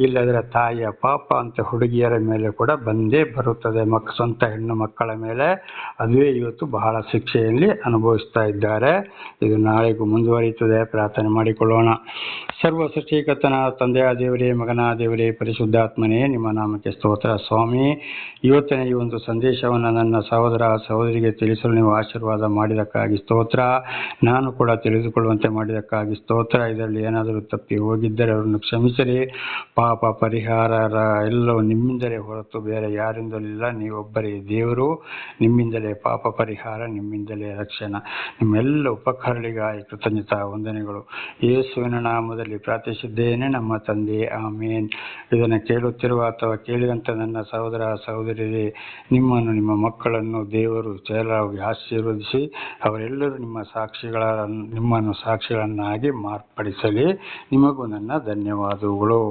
ಇಲ್ಲದ್ರೆ ತಾಯಿಯ ಪಾಪ ಅಂತ ಹುಡುಗಿಯರ ಮೇಲೆ ಕೂಡ ಬಂದೇ ಬರುತ್ತದೆ. ಸ್ವಂತ ಹೆಣ್ಣು ಮಕ್ಕಳ ಮೇಲೆ ಅದುವೇ ಇವತ್ತು ಬಹಳ ಶಿಕ್ಷೆಯಲ್ಲಿ ಅನುಭವಿಸ್ತಾ ಇದ್ದಾರೆ. ಇದು ನಾಳೆಗೂ ಮುಂದುವರಿಯುತ್ತದೆ. ಪ್ರಾರ್ಥನೆ ಮಾಡಿಕೊಳ್ಳೋಣ. ಸರ್ವ ಸೃಷ್ಟಿಕರ್ತನ ತಂದೆಯ ದೇವರೇ, ಮಗನ ದೇವರೇ, ಪರಿಶುದ್ಧಾತ್ಮನೇ, ನಿಮ್ಮ ನಾಮಕ್ಕೆ ಸ್ತೋತ್ರ. ಸ್ವಾಮಿ, ಇವತ್ತಿನ ಈ ಒಂದು ಸಂದೇಶವನ್ನು ನನ್ನ ಸಹೋದರ ಸಹೋದರಿಗೆ ತಿಳಿಸಲು ನೀವು ಆಶೀರ್ವಾದ ಮಾಡಿದಕ್ಕಾಗಿ ಸ್ತೋತ್ರ. ನಾನು ಕೂಡ ತಿಳಿದುಕೊಳ್ಳುವಂತೆ ಮಾಡಿದಕ್ಕಾಗಿ ಸ್ತೋತ್ರ. ಇದರಲ್ಲಿ ಏನಾದರೂ ತಪ್ಪಿ ಹೋಗಿದ್ದರೆ ಅವರನ್ನು ಕ್ಷಮಿಸಿರಿ. ಪಾಪ ಪರಿಹಾರ ಎಲ್ಲವೂ ನಿಮ್ಮಿಂದಲೇ ಹೊರತು ಬೇರೆ ಯಾರಿಂದಲಿಲ್ಲ. ನೀವೊಬ್ಬರೇ ದೇವರು, ನಿಮ್ಮಿಂದಲೇ ಪಾಪ ಪರಿಹಾರ, ನಿಮ್ಮಿಂದಲೇ ರಕ್ಷಣೆ. ನಿಮ್ಮೆಲ್ಲ ಉಪಕಾರಗಳಿಗಾಗಿ ಕೃತಜ್ಞತಾ ವಂದನೆಗಳು. ಯೇಸುವಿನ ನಾಮದಲ್ಲಿ ಪ್ರಾರ್ಥಿಸಿದ್ದೇನೆ ನಮ್ಮ ತಂದೆ, ಆಮೇನ್. ಇದನ್ನು ಕೇಳುತ್ತಿರುವ ಅಥವಾ ಕೇಳಿದಂಥ ನನ್ನ ಸಹೋದರ ಸಹೋದರಿಯರೇ, ನಿಮ್ಮನ್ನು ನಿಮ್ಮ ಮಕ್ಕಳನ್ನು ದೇವರು ಚೇಲವಾಗಿ ಆಶೀರ್ವದಿಸಿ ಅವರೆಲ್ಲರೂ ನಿಮ್ಮನ್ನು ಸಾಕ್ಷಿಗಳನ್ನಾಗಿ ಮಾರ್ಪಡಿಸಲಿ. ನಿಮಗೂ ನನ್ನ ಧನ್ಯವಾದಗಳು.